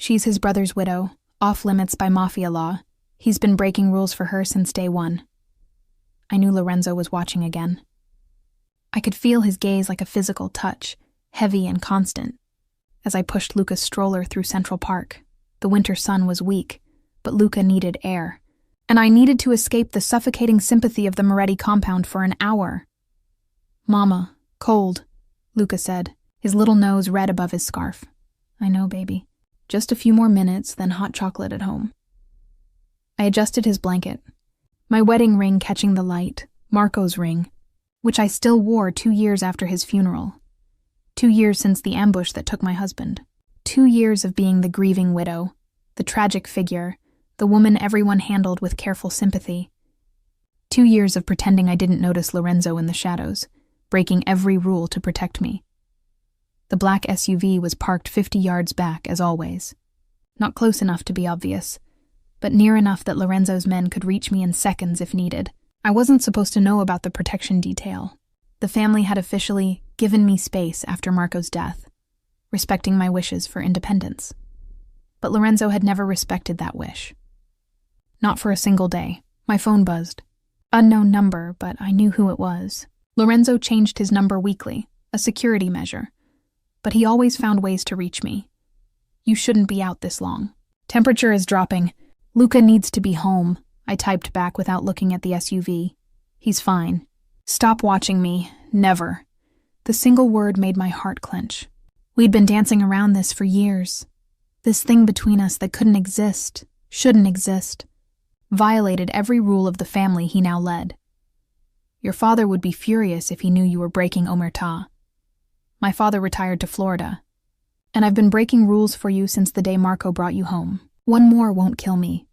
She's his brother's widow, off limits by Mafia law. He's been breaking rules for her since day one. I knew Lorenzo was watching again. I could feel his gaze like a physical touch, heavy and constant. As I pushed Luca's stroller through Central Park, the winter sun was weak, but Luca needed air, and I needed to escape the suffocating sympathy of the Moretti compound for an hour. "Mama, cold," Luca said, his little nose red above his scarf. "I know, baby. Just a few more minutes, then hot chocolate at home." I adjusted his blanket, my wedding ring catching the light, Marco's ring, which I still wore 2 years after his funeral. 2 years since the ambush that took my husband. 2 years of being the grieving widow, the tragic figure, the woman everyone handled with careful sympathy. 2 years of pretending I didn't notice Lorenzo in the shadows, breaking every rule to protect me. The black SUV was parked 50 yards back, as always. Not close enough to be obvious, but near enough that Lorenzo's men could reach me in seconds if needed. I wasn't supposed to know about the protection detail. The family had officially given me space after Marco's death, respecting my wishes for independence. But Lorenzo had never respected that wish. Not for a single day. My phone buzzed. Unknown number, but I knew who it was. Lorenzo changed his number weekly, a security measure. But he always found ways to reach me. "You shouldn't be out this long. Temperature is dropping. Luca needs to be home," I typed back without looking at the SUV. "He's fine. Stop watching me. Never." The single word made my heart clench. We'd been dancing around this for years. This thing between us that couldn't exist, shouldn't exist, violated every rule of the family he now led. "Your father would be furious if he knew you were breaking omerta. My father retired to Florida, and I've been breaking rules for you since the day Marco brought you home. One more won't kill me."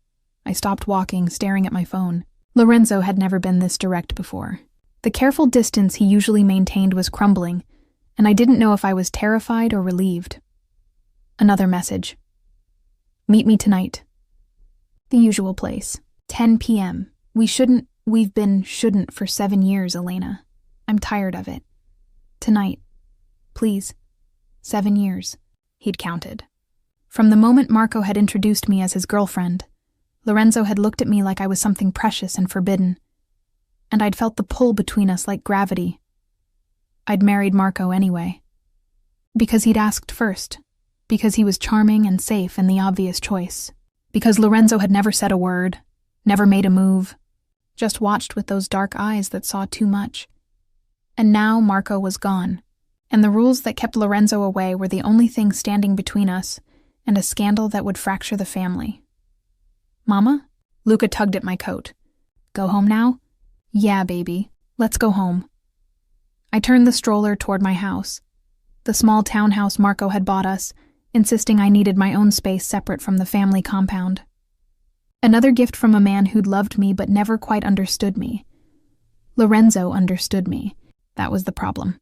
I stopped walking, staring at my phone. Lorenzo had never been this direct before. The careful distance he usually maintained was crumbling, and I didn't know if I was terrified or relieved. Another message. "Meet me tonight." The usual place. 10 p.m. We've been shouldn't for 7 years, Elena. I'm tired of it. Tonight. Please. 7 years. He'd counted. From the moment Marco had introduced me as his girlfriend, Lorenzo had looked at me like I was something precious and forbidden, and I'd felt the pull between us like gravity. I'd married Marco anyway. Because he'd asked first. Because he was charming and safe and the obvious choice. Because Lorenzo had never said a word, never made a move, just watched with those dark eyes that saw too much. And now Marco was gone, and the rules that kept Lorenzo away were the only thing standing between us and a scandal that would fracture the family. "Mama?" Luca tugged at my coat. "Go home now?" "Yeah, baby. Let's go home." I turned the stroller toward my house, the small townhouse Marco had bought us, insisting I needed my own space separate from the family compound. Another gift from a man who'd loved me but never quite understood me. Lorenzo understood me. That was the problem.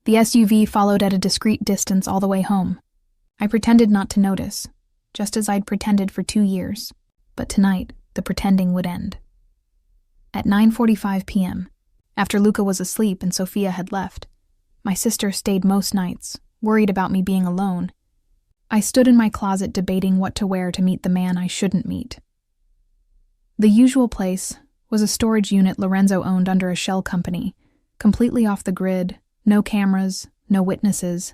The SUV followed at a discreet distance all the way home. I pretended not to notice, just as I'd pretended for 2 years. But tonight, the pretending would end. At 9:45 p.m., after Luca was asleep and Sophia had left, my sister stayed most nights, worried about me being alone. I stood in my closet debating what to wear to meet the man I shouldn't meet. The usual place was a storage unit Lorenzo owned under a shell company, completely off the grid, no cameras, no witnesses.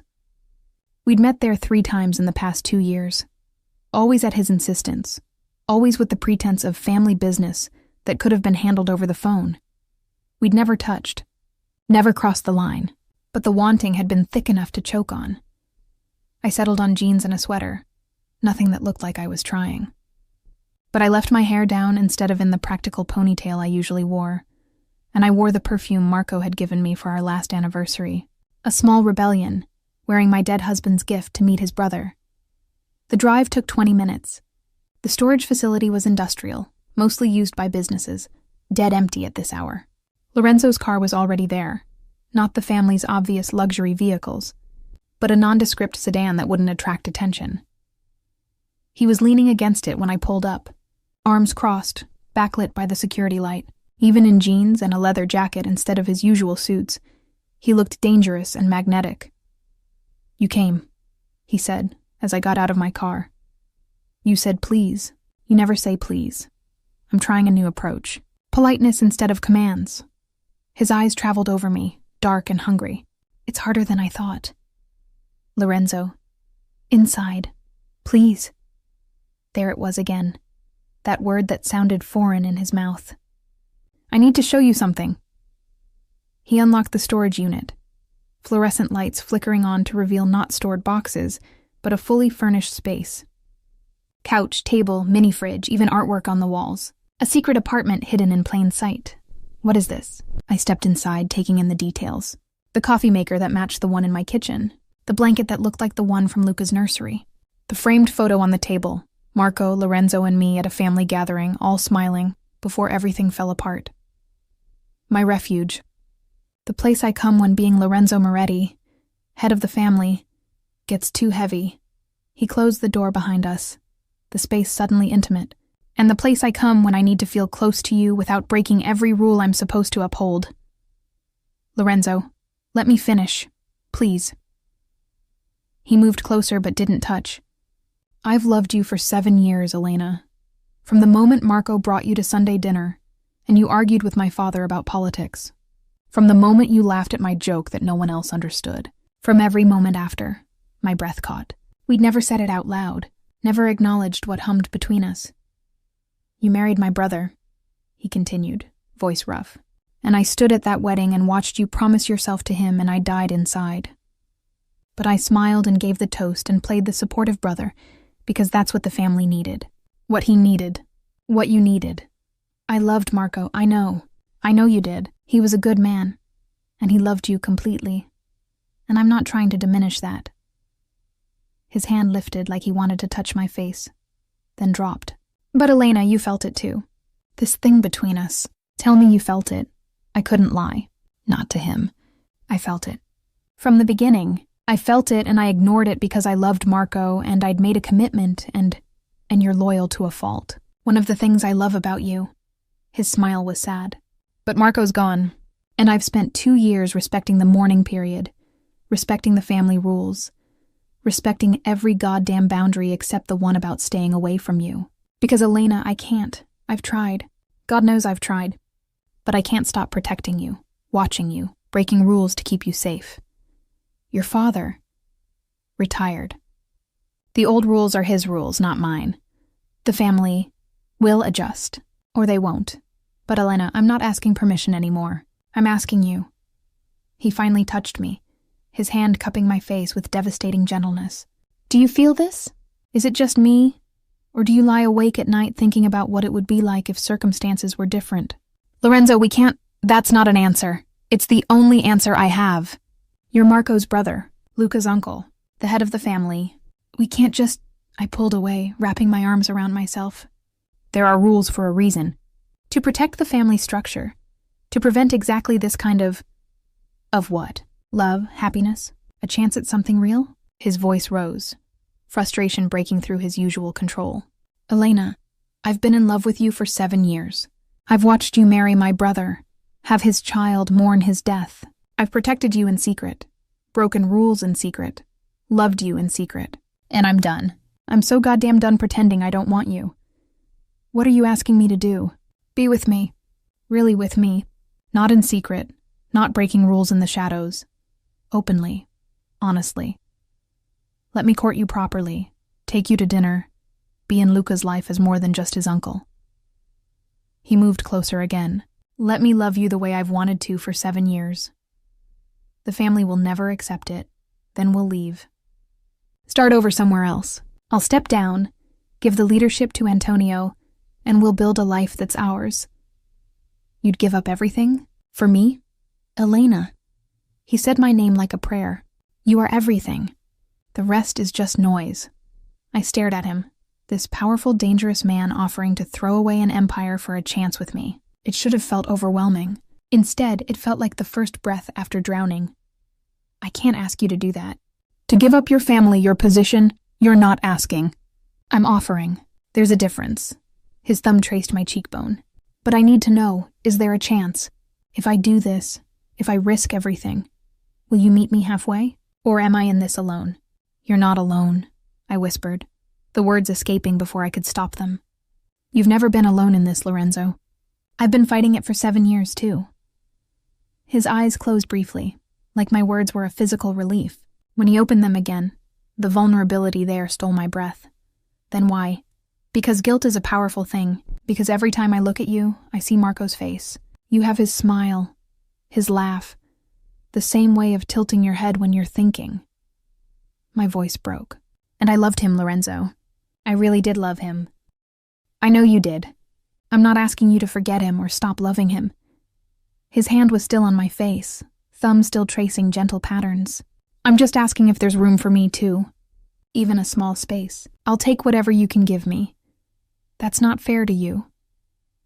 We'd met there 3 times in the past 2 years, always at his insistence, always with the pretense of family business that could have been handled over the phone. We'd never touched, never crossed the line, but the wanting had been thick enough to choke on. I settled on jeans and a sweater, nothing that looked like I was trying. But I left my hair down instead of in the practical ponytail I usually wore, and I wore the perfume Marco had given me for our last anniversary, a small rebellion, wearing my dead husband's gift to meet his brother. The drive took 20 minutes. The storage facility was industrial, mostly used by businesses, dead empty at this hour. Lorenzo's car was already there, not the family's obvious luxury vehicles, but a nondescript sedan that wouldn't attract attention. He was leaning against it when I pulled up, arms crossed, backlit by the security light. Even in jeans and a leather jacket instead of his usual suits, he looked dangerous and magnetic. "You came," he said, as I got out of my car. You said please. You never say please. I'm trying a new approach. Politeness instead of commands. His eyes traveled over me, dark and hungry. It's harder than I thought. Lorenzo. Inside. Please. There it was again. That word that sounded foreign in his mouth. I need to show you something. He unlocked the storage unit. Fluorescent lights flickering on to reveal not stored boxes, but a fully furnished space. Couch, table, mini-fridge, even artwork on the walls. A secret apartment hidden in plain sight. What is this? I stepped inside, taking in the details. The coffee maker that matched the one in my kitchen. The blanket that looked like the one from Luca's nursery. The framed photo on the table. Marco, Lorenzo, and me at a family gathering, all smiling, before everything fell apart. My refuge. The place I come when being Lorenzo Moretti, head of the family, gets too heavy. He closed the door behind us, the space suddenly intimate, and the place I come when I need to feel close to you without breaking every rule I'm supposed to uphold. Lorenzo, let me finish, please. He moved closer but didn't touch. I've loved you for 7 years, Elena. From the moment Marco brought you to Sunday dinner, and you argued with my father about politics. From the moment you laughed at my joke that no one else understood. From every moment after, my breath caught. We'd never said it out loud, never acknowledged what hummed between us. You married my brother, he continued, voice rough. And I stood at that wedding and watched you promise yourself to him, and I died inside. But I smiled and gave the toast and played the supportive brother, because that's what the family needed. What he needed. What you needed. I loved Marco, I know. I know you did. He was a good man, and he loved you completely. And I'm not trying to diminish that. His hand lifted like he wanted to touch my face, then dropped. But Elena, you felt it too. This thing between us. Tell me you felt it. I couldn't lie. Not to him. I felt it. From the beginning, I felt it and I ignored it because I loved Marco and I'd made a commitment and you're loyal to a fault. One of the things I love about you. His smile was sad. But Marco's gone, and I've spent 2 years respecting the mourning period, respecting the family rules, respecting every goddamn boundary except the one about staying away from you. Because Elena, I can't. I've tried. God knows I've tried. But I can't stop protecting you, watching you, breaking rules to keep you safe. Your father retired. The old rules are his rules, not mine. The family will adjust, or they won't. But Elena, I'm not asking permission anymore. I'm asking you. He finally touched me, his hand cupping my face with devastating gentleness. Do you feel this? Is it just me? Or do you lie awake at night thinking about what it would be like if circumstances were different? Lorenzo, we can't. That's not an answer. It's the only answer I have. You're Marco's brother, Luca's uncle, the head of the family. We can't just... I pulled away, wrapping my arms around myself. There are rules for a reason. To protect the family structure. To prevent exactly this kind of what? Love, happiness, a chance at something real? His voice rose, frustration breaking through his usual control. Elena, I've been in love with you for 7 years. I've watched you marry my brother, have his child mourn his death. I've protected you in secret, broken rules in secret, loved you in secret. And I'm done. I'm so goddamn done pretending I don't want you. What are you asking me to do? Be with me. Really with me. Not in secret. Not breaking rules in the shadows. Openly. Honestly. Let me court you properly. Take you to dinner. Be in Luca's life as more than just his uncle. He moved closer again. Let me love you the way I've wanted to for 7 years. The family will never accept it. Then we'll leave. Start over somewhere else. I'll step down, give the leadership to Antonio, and we'll build a life that's ours. You'd give up everything? For me? Elena. He said my name like a prayer. You are everything. The rest is just noise. I stared at him, this powerful, dangerous man offering to throw away an empire for a chance with me. It should have felt overwhelming. Instead, it felt like the first breath after drowning. I can't ask you to do that. To give up your family, your position, you're not asking. I'm offering. There's a difference. His thumb traced my cheekbone. But I need to know, is there a chance? If I do this, if I risk everything, will you meet me halfway? Or am I in this alone? You're not alone. I whispered, the words escaping before I could stop them. You've never been alone in this, Lorenzo. I've been fighting it for 7 years, too. His eyes closed briefly, like my words were a physical relief. When he opened them again, the vulnerability there stole my breath. Then why? Because guilt is a powerful thing. Because every time I look at you, I see Marco's face. You have his smile, his laugh, the same way of tilting your head when you're thinking. My voice broke. And I loved him, Lorenzo. I really did love him. I know you did. I'm not asking you to forget him or stop loving him. His hand was still on my face, thumb still tracing gentle patterns. I'm just asking if there's room for me, too. Even a small space. I'll take whatever you can give me. That's not fair to you.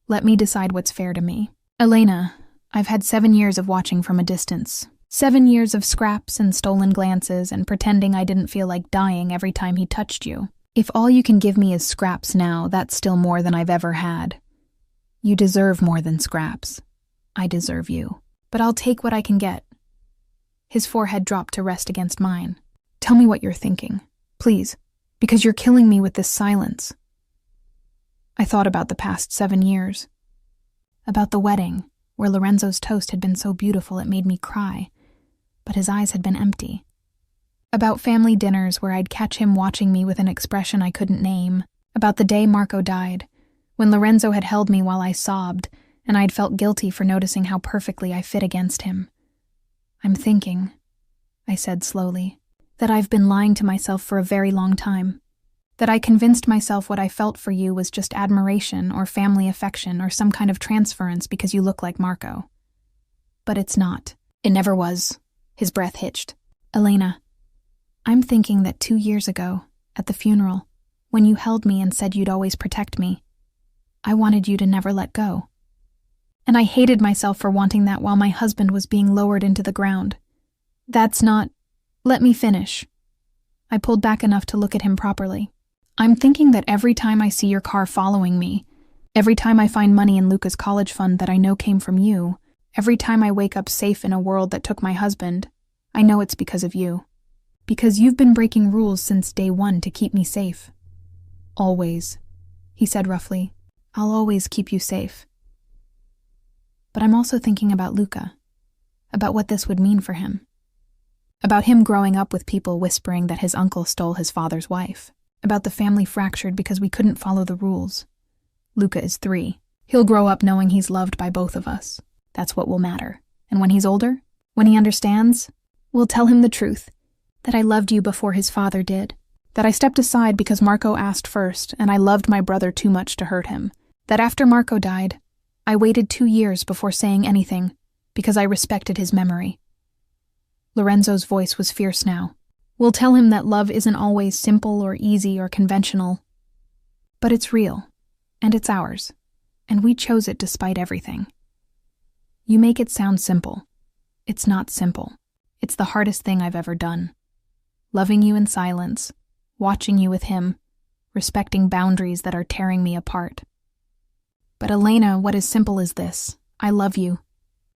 Let me decide what's fair to me. Elena, I've had 7 years of watching from a distance. 7 years of scraps and stolen glances and pretending I didn't feel like dying every time he touched you. If all you can give me is scraps now, that's still more than I've ever had. You deserve more than scraps. I deserve you. But I'll take what I can get. His forehead dropped to rest against mine. Tell me what you're thinking, please, because you're killing me with this silence. I thought about the past 7 years. About the wedding, where Lorenzo's toast had been so beautiful it made me cry, but his eyes had been empty. About family dinners where I'd catch him watching me with an expression I couldn't name. About the day Marco died, when Lorenzo had held me while I sobbed, and I'd felt guilty for noticing how perfectly I fit against him. I'm thinking, I said slowly, that I've been lying to myself for a very long time. That I convinced myself what I felt for you was just admiration or family affection or some kind of transference because you look like Marco. But it's not. It never was. His breath hitched. Elena, I'm thinking that 2 years ago, at the funeral, when you held me and said you'd always protect me, I wanted you to never let go. And I hated myself for wanting that while my husband was being lowered into the ground. That's not... Let me finish. I pulled back enough to look at him properly. I'm thinking that every time I see your car following me, every time I find money in Luca's college fund that I know came from you, every time I wake up safe in a world that took my husband, I know it's because of you. Because you've been breaking rules since day one to keep me safe. Always, he said roughly. I'll always keep you safe. But I'm also thinking about Luca, about what this would mean for him. About him growing up with people whispering that his uncle stole his father's wife. About the family fractured because we couldn't follow the rules. Luca is 3. He'll grow up knowing he's loved by both of us. That's what will matter. And when he's older, when he understands, we'll tell him the truth. That I loved you before his father did. That I stepped aside because Marco asked first and I loved my brother too much to hurt him. That after Marco died, I waited 2 years before saying anything because I respected his memory. Lorenzo's voice was fierce now. We'll tell him that love isn't always simple or easy or conventional. But it's real, and it's ours, and we chose it despite everything. You make it sound simple. It's not simple. It's the hardest thing I've ever done. Loving you in silence, watching you with him, respecting boundaries that are tearing me apart. But Elena, what is simple is this. I love you.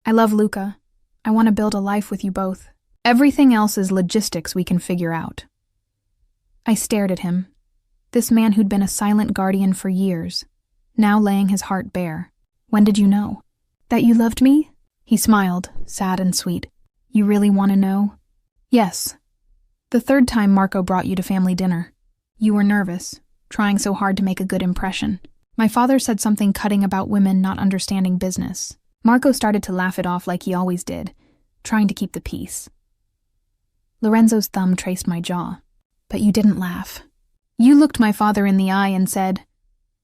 I love Luca. I want to build a life with you both. Everything else is logistics we can figure out. I stared at him, this man who'd been a silent guardian for years, now laying his heart bare. When did you know? That you loved me? He smiled, sad and sweet. You really want to know? Yes. The 3rd time Marco brought you to family dinner. You were nervous, trying so hard to make a good impression. My father said something cutting about women not understanding business. Marco started to laugh it off like he always did, trying to keep the peace. Lorenzo's thumb traced my jaw. But you didn't laugh. You looked my father in the eye and said,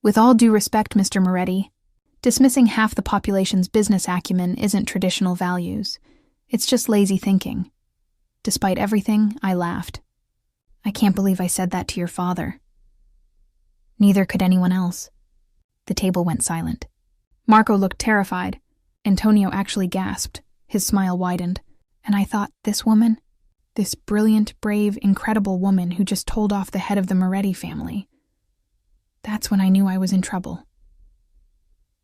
"With all due respect, Mr. Moretti, dismissing half the population's business acumen isn't traditional values. It's just lazy thinking." Despite everything, I laughed. I can't believe I said that to your father. Neither could anyone else. The table went silent. Marco looked terrified. Antonio actually gasped. His smile widened. And I thought, this woman? This brilliant, brave, incredible woman who just told off the head of the Moretti family. That's when I knew I was in trouble.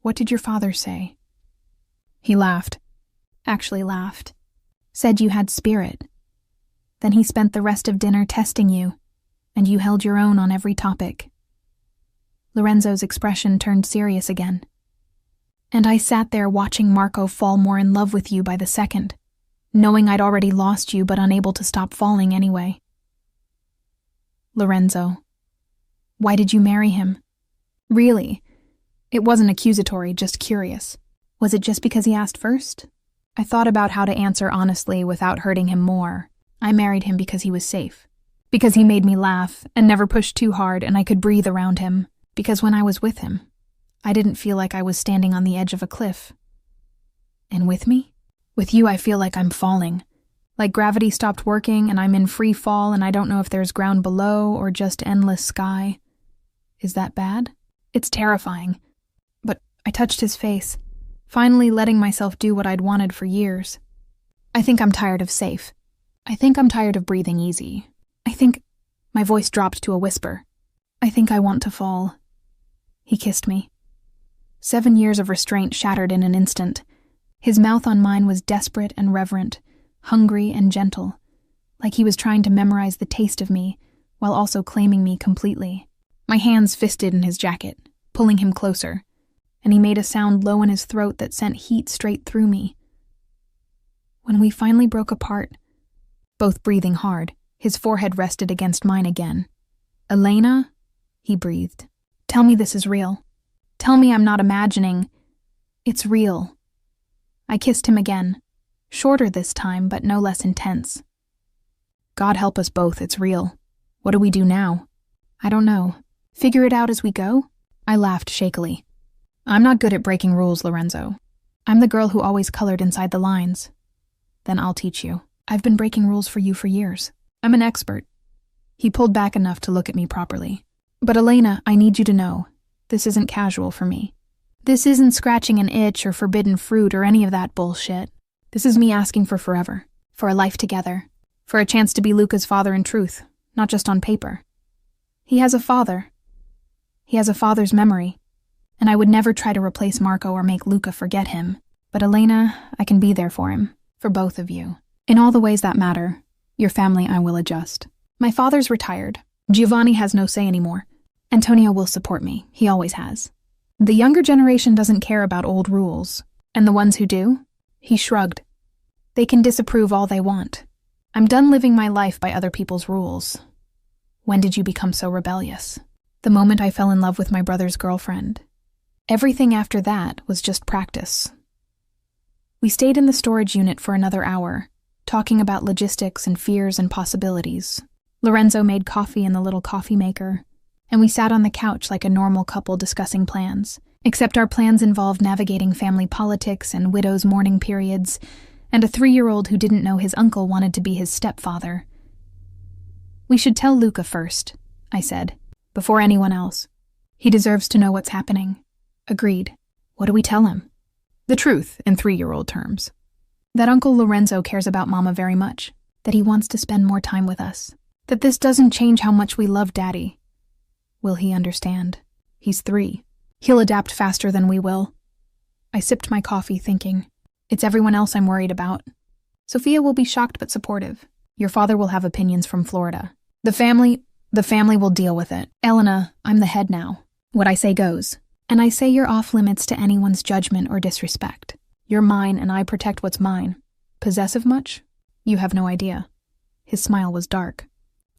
What did your father say? He laughed. Actually laughed. Said you had spirit. Then he spent the rest of dinner testing you. and you held your own on every topic." Lorenzo's expression turned serious again. "And I sat there watching Marco fall more in love with you by the second, knowing I'd already lost you but unable to stop falling anyway." "Lorenzo, why did you marry him?" "Really? It wasn't accusatory, just curious. Was it just because he asked first?" I thought about how to answer honestly without hurting him more. I married him because he was safe. Because he made me laugh and never pushed too hard and I could breathe around him. Because when I was with him, I didn't feel like I was standing on the edge of a cliff. And with me? With you, I feel like I'm falling. Like gravity stopped working and I'm in free fall and I don't know if there's ground below or just endless sky. Is that bad? It's terrifying. But I touched his face, finally letting myself do what I'd wanted for years. I think I'm tired of safe. I think I'm tired of breathing easy. I think... My voice dropped to a whisper. I think I want to fall. He kissed me. 7 years of restraint shattered in an instant. His mouth on mine was desperate and reverent, hungry and gentle, like he was trying to memorize the taste of me, while also claiming me completely. My hands fisted in his jacket, pulling him closer, and he made a sound low in his throat that sent heat straight through me. When we finally broke apart, both breathing hard, his forehead rested against mine again. "Elena," he breathed, "tell me this is real. Tell me I'm not imagining. It's real." I kissed him again, shorter this time, but no less intense. "God help us both, it's real. What do we do now?" "I don't know. Figure it out as we go?" I laughed shakily. "I'm not good at breaking rules, Lorenzo. I'm the girl who always colored inside the lines." "Then I'll teach you. I've been breaking rules for you for years. I'm an expert." He pulled back enough to look at me properly. "But Elena, I need you to know, this isn't casual for me. This isn't scratching an itch or forbidden fruit or any of that bullshit. This is me asking for forever, for a life together, for a chance to be Luca's father in truth, not just on paper. He has a father. He has a father's memory, and I would never try to replace Marco or make Luca forget him. But Elena, I can be there for him, for both of you. In all the ways that matter, your family I will adjust. My father's retired. Giovanni has no say anymore. Antonio will support me, he always has. The younger generation doesn't care about old rules, and the ones who do?" He shrugged. "They can disapprove all they want. I'm done living my life by other people's rules." "When did you become so rebellious?" "The moment I fell in love with my brother's girlfriend. Everything after that was just practice." We stayed in the storage unit for another hour, talking about logistics and fears and possibilities. Lorenzo made coffee in the little coffee maker, and we sat on the couch like a normal couple discussing plans, except our plans involved navigating family politics and widows' mourning periods, and a 3-year-old who didn't know his uncle wanted to be his stepfather. "We should tell Luca first," I said, "before anyone else. He deserves to know what's happening." "Agreed. What do we tell him?" "The truth, in 3-year-old terms. That Uncle Lorenzo cares about Mama very much, that he wants to spend more time with us, that this doesn't change how much we love Daddy." "Will he understand? He's 3. He'll adapt faster than we will." I sipped my coffee thinking, it's everyone else I'm worried about. Sophia will be shocked but supportive. Your father will have opinions from Florida. The family will deal with it. Elena, I'm the head now. What I say goes. And I say you're off limits to anyone's judgment or disrespect. You're mine and I protect what's mine. Possessive much? You have no idea. His smile was dark.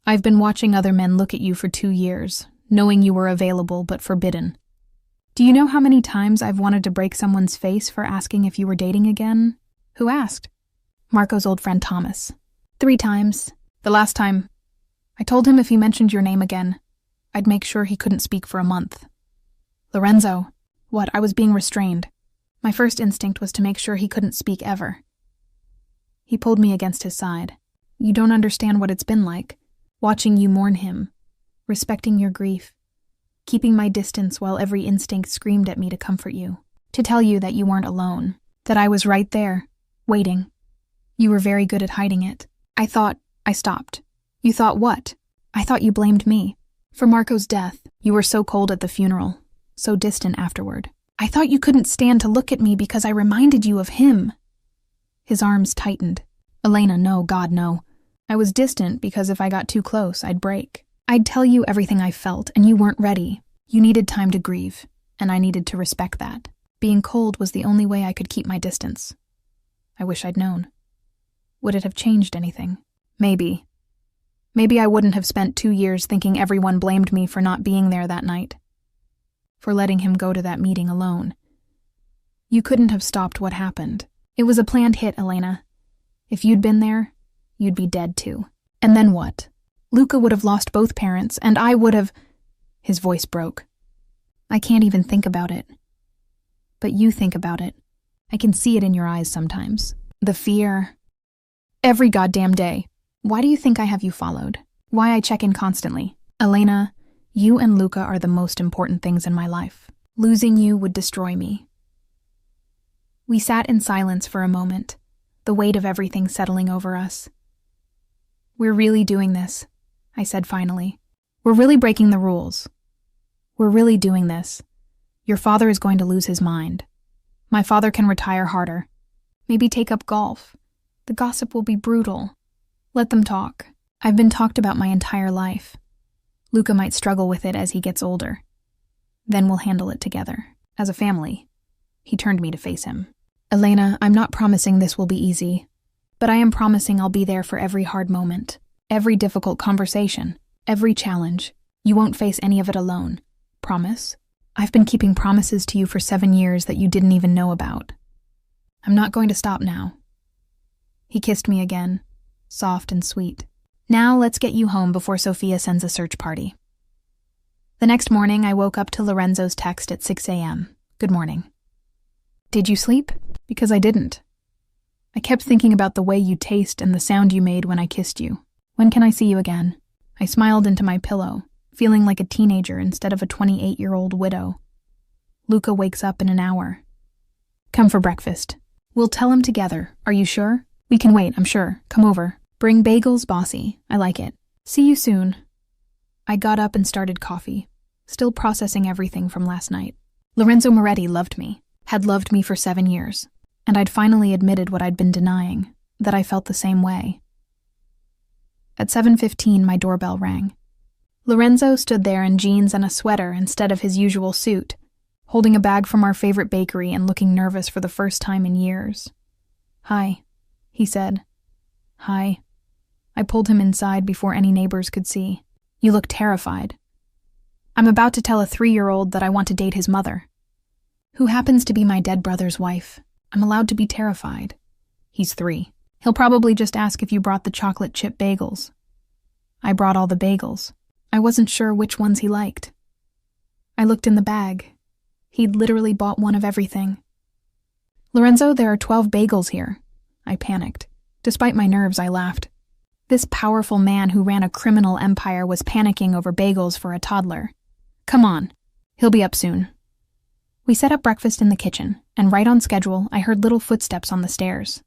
I've been watching other men look at you for 2 years, knowing you were available but forbidden. Do you know how many times I've wanted to break someone's face for asking if you were dating again? Who asked? Marco's old friend Thomas. 3 times. The last time, I told him if he mentioned your name again, I'd make sure he couldn't speak for a month. Lorenzo. What? I was being restrained. My first instinct was to make sure he couldn't speak ever. He pulled me against his side. You don't understand what it's been like, watching you mourn him, respecting your grief, keeping my distance while every instinct screamed at me to comfort you, to tell you that you weren't alone, that I was right there, waiting. You were very good at hiding it. I stopped. You thought what? I thought you blamed me. For Marco's death, you were so cold at the funeral, so distant afterward. I thought you couldn't stand to look at me because I reminded you of him. His arms tightened. Elena, no, God, no. I was distant because if I got too close, I'd break. I'd tell you everything I felt, and you weren't ready. You needed time to grieve, and I needed to respect that. Being cold was the only way I could keep my distance. I wish I'd known. Would it have changed anything? Maybe. Maybe I wouldn't have spent 2 years thinking everyone blamed me for not being there that night. For letting him go to that meeting alone. You couldn't have stopped what happened. It was a planned hit, Elena. If you'd been there, you'd be dead too. And then what? Luca would have lost both parents, and I would have... His voice broke. I can't even think about it. But you think about it. I can see it in your eyes sometimes. The fear. Every goddamn day. Why do you think I have you followed? Why I check in constantly? Elena, you and Luca are the most important things in my life. Losing you would destroy me. We sat in silence for a moment, the weight of everything settling over us. We're really doing this, I said finally. We're really breaking the rules. We're really doing this. Your father is going to lose his mind. My father can retire harder. Maybe take up golf. The gossip will be brutal. Let them talk. I've been talked about my entire life. Luca might struggle with it as he gets older. Then we'll handle it together, as a family. He turned me to face him. Elena, I'm not promising this will be easy, but I am promising I'll be there for every hard moment, every difficult conversation, every challenge. You won't face any of it alone. Promise? I've been keeping promises to you for 7 years that you didn't even know about. I'm not going to stop now. He kissed me again, soft and sweet. Now let's get you home before Sophia sends a search party. The next morning, I woke up to Lorenzo's text at 6 a.m. Good morning. Did you sleep? Because I didn't. I kept thinking about the way you taste and the sound you made when I kissed you. When can I see you again? I smiled into my pillow, feeling like a teenager instead of a 28-year-old widow. Luca wakes up in an hour. Come for breakfast. We'll tell him together. Are you sure? We can wait, I'm sure. Come over. Bring bagels, bossy. I like it. See you soon. I got up and started coffee, still processing everything from last night. Lorenzo Moretti loved me, had loved me for 7 years, and I'd finally admitted what I'd been denying, that I felt the same way. At 7:15, my doorbell rang. Lorenzo stood there in jeans and a sweater instead of his usual suit, holding a bag from our favorite bakery and looking nervous for the first time in years. Hi, he said. Hi. I pulled him inside before any neighbors could see. You look terrified. I'm about to tell a 3-year-old that I want to date his mother, who happens to be my dead brother's wife. I'm allowed to be terrified. He's 3. He'll probably just ask if you brought the chocolate chip bagels. I brought all the bagels. I wasn't sure which ones he liked. I looked in the bag. He'd literally bought one of everything. Lorenzo, there are 12 bagels here. I panicked. Despite my nerves, I laughed. This powerful man who ran a criminal empire was panicking over bagels for a toddler. Come on. He'll be up soon. We set up breakfast in the kitchen, and right on schedule, I heard little footsteps on the stairs.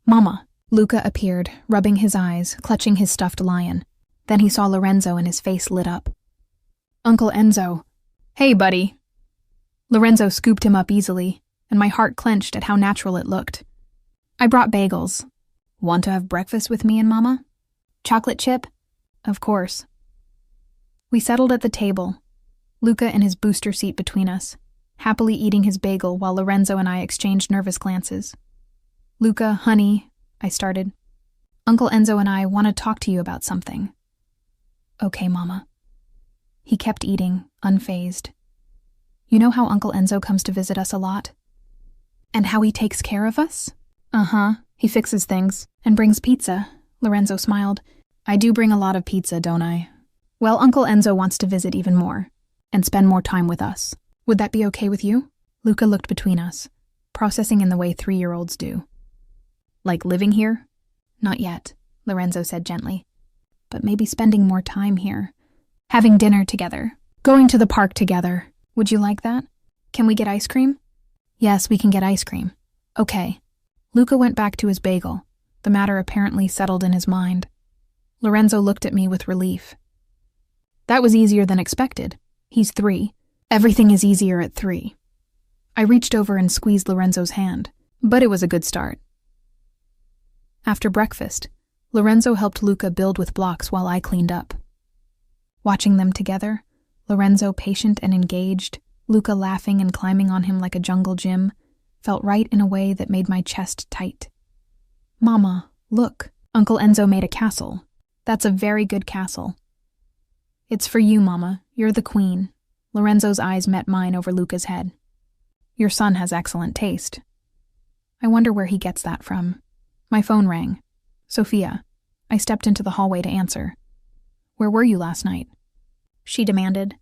Mama. Luca appeared, rubbing his eyes, clutching his stuffed lion. Then he saw Lorenzo and his face lit up. Uncle Enzo. Hey, buddy. Lorenzo scooped him up easily, and my heart clenched at how natural it looked. I brought bagels. Want to have breakfast with me and Mama? Chocolate chip? Of course. We settled at the table, Luca in his booster seat between us, happily eating his bagel while Lorenzo and I exchanged nervous glances. Luca, honey, I started. Uncle Enzo and I want to talk to you about something. Okay, Mama. He kept eating, unfazed. You know how Uncle Enzo comes to visit us a lot? And how he takes care of us? Uh-huh. He fixes things and brings pizza. Lorenzo smiled. I do bring a lot of pizza, don't I? Well, Uncle Enzo wants to visit even more and spend more time with us. Would that be okay with you? Luca looked between us, processing in the way 3-year-olds do. Like living here? Not yet, Lorenzo said gently. But maybe spending more time here. Having dinner together. Going to the park together. Would you like that? Can we get ice cream? Yes, we can get ice cream. Okay. Luca went back to his bagel. The matter apparently settled in his mind. Lorenzo looked at me with relief. That was easier than expected. He's 3. Everything is easier at 3. I reached over and squeezed Lorenzo's hand, but it was a good start. After breakfast, Lorenzo helped Luca build with blocks while I cleaned up. Watching them together, Lorenzo patient and engaged, Luca laughing and climbing on him like a jungle gym, felt right in a way that made my chest tight. Mama, look, Uncle Enzo made a castle. That's a very good castle. It's for you, Mama. You're the queen. Lorenzo's eyes met mine over Luca's head. Your son has excellent taste. I wonder where he gets that from. My phone rang. Sophia. I stepped into the hallway to answer. Where were you last night? She demanded.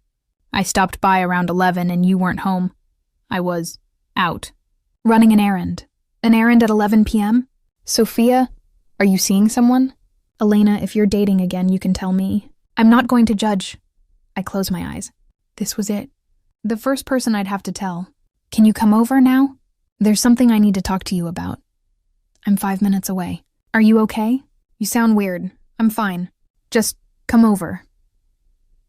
I stopped by around 11 and you weren't home. I was out. Running an errand. An errand at 11 p.m.? Sophia, are you seeing someone? Elena, if you're dating again, you can tell me. I'm not going to judge. I closed my eyes. This was it. The first person I'd have to tell. Can you come over now? There's something I need to talk to you about. I'm 5 minutes away. Are you okay? You sound weird. I'm fine. Just come over.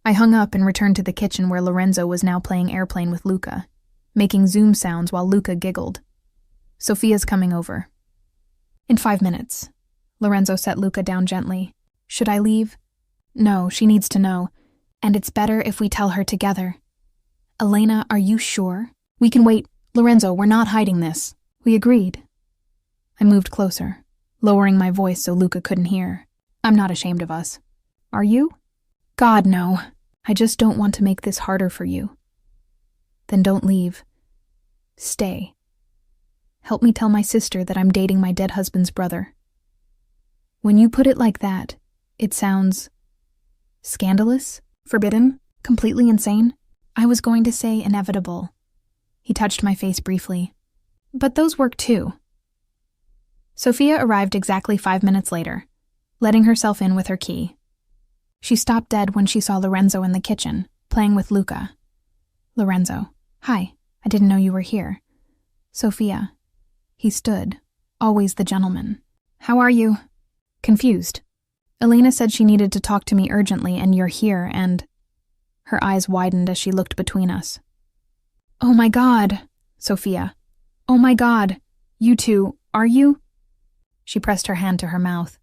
I hung up and returned to the kitchen where Lorenzo was now playing airplane with Luca, making Zoom sounds while Luca giggled. Sophia's coming over. In 5 minutes. Lorenzo set Luca down gently. Should I leave? No, she needs to know. And it's better if we tell her together. Elena, are you sure? We can wait. Lorenzo, we're not hiding this. We agreed. I moved closer, lowering my voice so Luca couldn't hear. I'm not ashamed of us. Are you? God, no. I just don't want to make this harder for you. Then don't leave. Stay. Help me tell my sister that I'm dating my dead husband's brother. When you put it like that, it sounds scandalous, forbidden, completely insane. I was going to say inevitable. He touched my face briefly. But those work too. Sophia arrived exactly 5 minutes later, letting herself in with her key. She stopped dead when she saw Lorenzo in the kitchen, playing with Luca. Lorenzo, hi, I didn't know you were here. Sophia. He stood, always the gentleman. How are you? Confused. Elena said she needed to talk to me urgently and you're here and... Her eyes widened as she looked between us. Oh my God, Sophia. Oh my God. You two, are you? She pressed her hand to her mouth.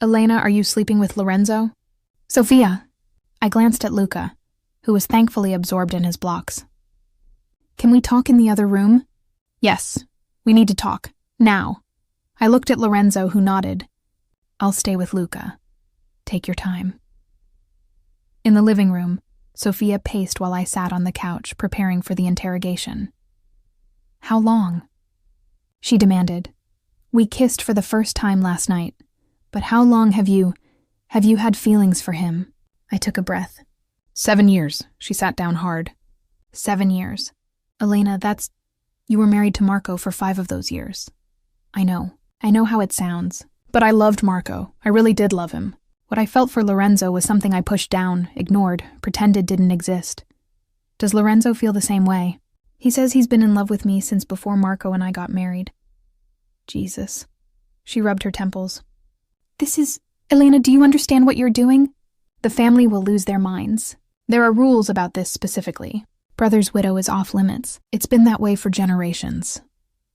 Elena, are you sleeping with Lorenzo? Sophia. I glanced at Luca, who was thankfully absorbed in his blocks. Can we talk in the other room? Yes, we need to talk. Now. I looked at Lorenzo, who nodded. I'll stay with Luca. Take your time. In the living room, Sophia paced while I sat on the couch, preparing for the interrogation. How long? She demanded. We kissed for the first time last night, but how long have you had feelings for him? I took a breath. 7 years. She sat down hard. 7 years. Elena, you were married to Marco for 5 of those years. I know how it sounds, but I loved Marco. I really did love him. What I felt for Lorenzo was something I pushed down, ignored, pretended didn't exist. Does Lorenzo feel the same way? He says he's been in love with me since before Marco and I got married. Jesus. She rubbed her temples. Elena, do you understand what you're doing? The family will lose their minds. There are rules about this specifically. Brother's widow is off limits. It's been that way for generations.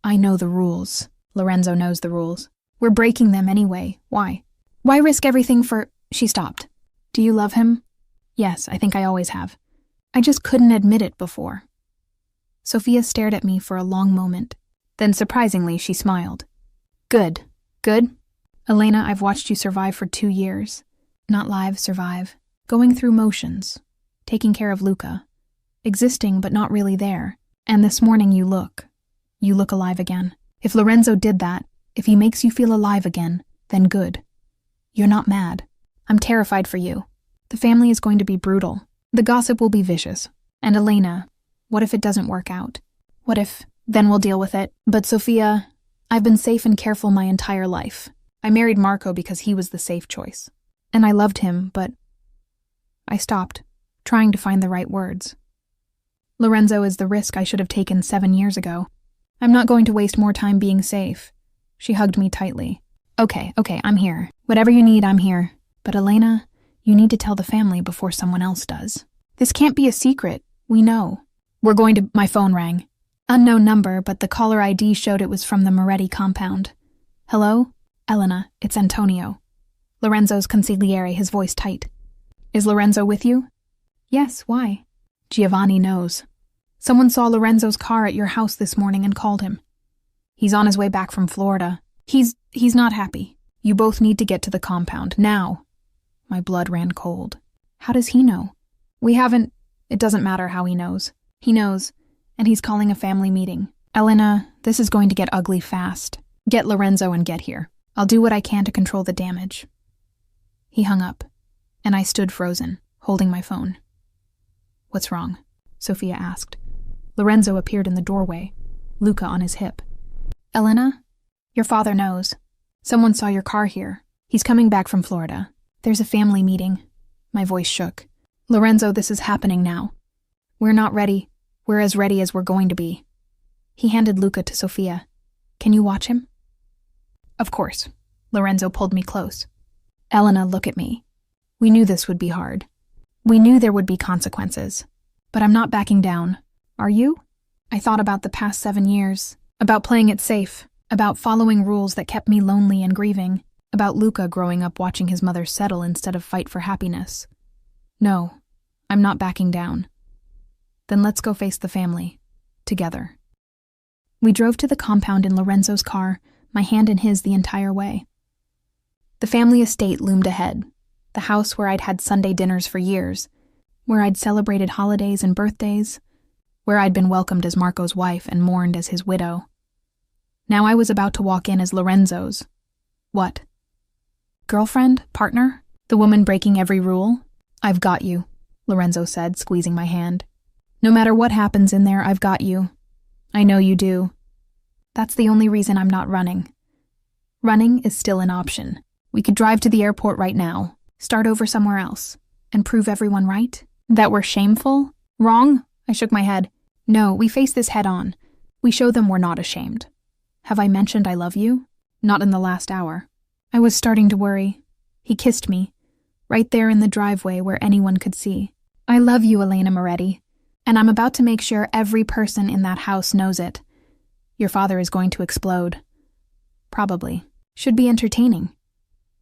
I know the rules. Lorenzo knows the rules. We're breaking them anyway. Why? Why risk everything for... She stopped. Do you love him? Yes, I think I always have. I just couldn't admit it before. Sophia stared at me for a long moment. Then surprisingly, she smiled. Good. Good? Elena, I've watched you survive for 2 years. Not live, survive. Going through motions. Taking care of Luca. Existing but not really there. And this morning you look alive again. If Lorenzo did that, if he makes you feel alive again, then good. You're not mad. I'm terrified for you. The family is going to be brutal. The gossip will be vicious. And Elena, what if it doesn't work out? What if... Then we'll deal with it. But Sophia, I've been safe and careful my entire life. I married Marco because he was the safe choice. And I loved him, but... I stopped, trying to find the right words. Lorenzo is the risk I should have taken 7 years ago. I'm not going to waste more time being safe. She hugged me tightly. Okay, I'm here. Whatever you need, I'm here. But Elena, you need to tell the family before someone else does. This can't be a secret. We know. My phone rang. Unknown number, but the caller ID showed it was from the Moretti compound. Hello? Elena, it's Antonio. Lorenzo's consigliere, his voice tight. Is Lorenzo with you? Yes, why? Giovanni knows. Someone saw Lorenzo's car at your house this morning and called him. He's on his way back from Florida. He's not happy. You both need to get to the compound, now. My blood ran cold. How does he know? It doesn't matter how he knows. He knows, and he's calling a family meeting. Elena, this is going to get ugly fast. Get Lorenzo and get here. I'll do what I can to control the damage. He hung up, and I stood frozen, holding my phone. What's wrong? Sophia asked. Lorenzo appeared in the doorway, Luca on his hip. Elena, your father knows. Someone saw your car here. He's coming back from Florida. There's a family meeting. My voice shook. Lorenzo, this is happening now. We're not ready. We're as ready as we're going to be. He handed Luca to Sophia. Can you watch him? Of course. Lorenzo pulled me close. Elena, look at me. We knew this would be hard. We knew there would be consequences. But I'm not backing down. Are you? I thought about the past 7 years, about playing it safe, about following rules that kept me lonely and grieving, about Luca growing up watching his mother settle instead of fight for happiness. No, I'm not backing down. Then let's go face the family. Together. We drove to the compound in Lorenzo's car, my hand in his the entire way. The family estate loomed ahead, the house where I'd had Sunday dinners for years, where I'd celebrated holidays and birthdays, where I'd been welcomed as Marco's wife and mourned as his widow. Now I was about to walk in as Lorenzo's. What? Girlfriend? Partner? The woman breaking every rule? I've got you, Lorenzo said, squeezing my hand. No matter what happens in there, I've got you. I know you do. That's the only reason I'm not running. Running is still an option. We could drive to the airport right now, start over somewhere else, and prove everyone right? That we're shameful? Wrong? I shook my head. No, we face this head on. We show them we're not ashamed. Have I mentioned I love you? Not in the last hour. I was starting to worry. He kissed me, right there in the driveway where anyone could see. I love you, Elena Moretti, and I'm about to make sure every person in that house knows it. Your father is going to explode. Probably. Should be entertaining.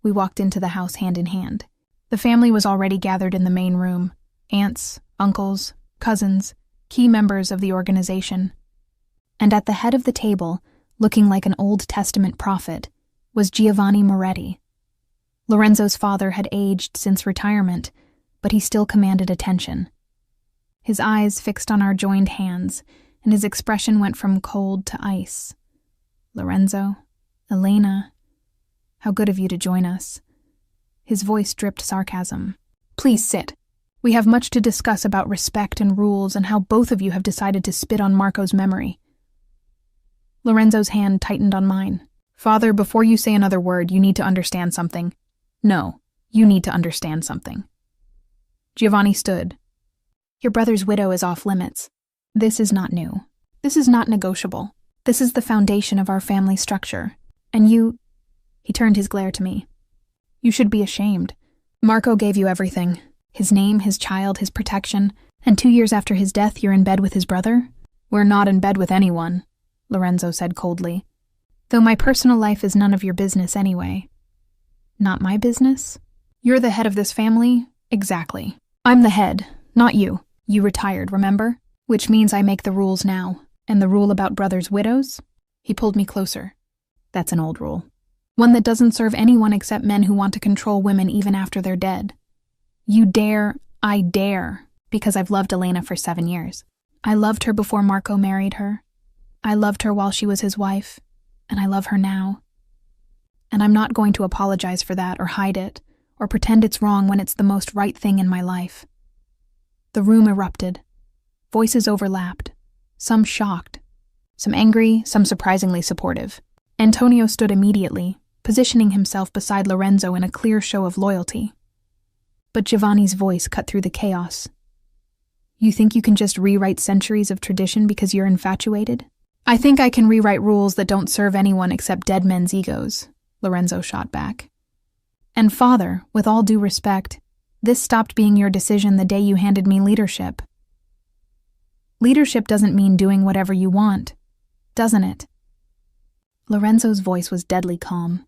We walked into the house hand in hand. The family was already gathered in the main room. Aunts, uncles, cousins, key members of the organization. And at the head of the table, looking like an Old Testament prophet, was Giovanni Moretti. Lorenzo's father had aged since retirement, but he still commanded attention. His eyes fixed on our joined hands, and his expression went from cold to ice. Lorenzo, Elena, how good of you to join us. His voice dripped sarcasm. Please sit. We have much to discuss about respect and rules and how both of you have decided to spit on Marco's memory. Lorenzo's hand tightened on mine. Father, before you say another word, you need to understand something. No, you need to understand something. Giovanni stood. Your brother's widow is off limits. This is not new. This is not negotiable. This is the foundation of our family structure. And you... He turned his glare to me. You should be ashamed. Marco gave you everything. His name, his child, his protection. And 2 years after his death, you're in bed with his brother? We're not in bed with anyone, Lorenzo said coldly. Though my personal life is none of your business anyway. Not my business? You're the head of this family? Exactly. I'm the head, not you. You retired, remember? Which means I make the rules now. And the rule about brothers' widows? He pulled me closer. That's an old rule. One that doesn't serve anyone except men who want to control women even after they're dead. You dare, I dare, because I've loved Elena for 7 years. I loved her before Marco married her. I loved her while she was his wife, and I love her now. And I'm not going to apologize for that or hide it, or pretend it's wrong when it's the most right thing in my life. The room erupted. Voices overlapped, some shocked, some angry, some surprisingly supportive. Antonio stood immediately, positioning himself beside Lorenzo in a clear show of loyalty. But Giovanni's voice cut through the chaos. You think you can just rewrite centuries of tradition because you're infatuated? I think I can rewrite rules that don't serve anyone except dead men's egos, Lorenzo shot back. And father, with all due respect, this stopped being your decision the day you handed me leadership. Leadership doesn't mean doing whatever you want, doesn't it? Lorenzo's voice was deadly calm.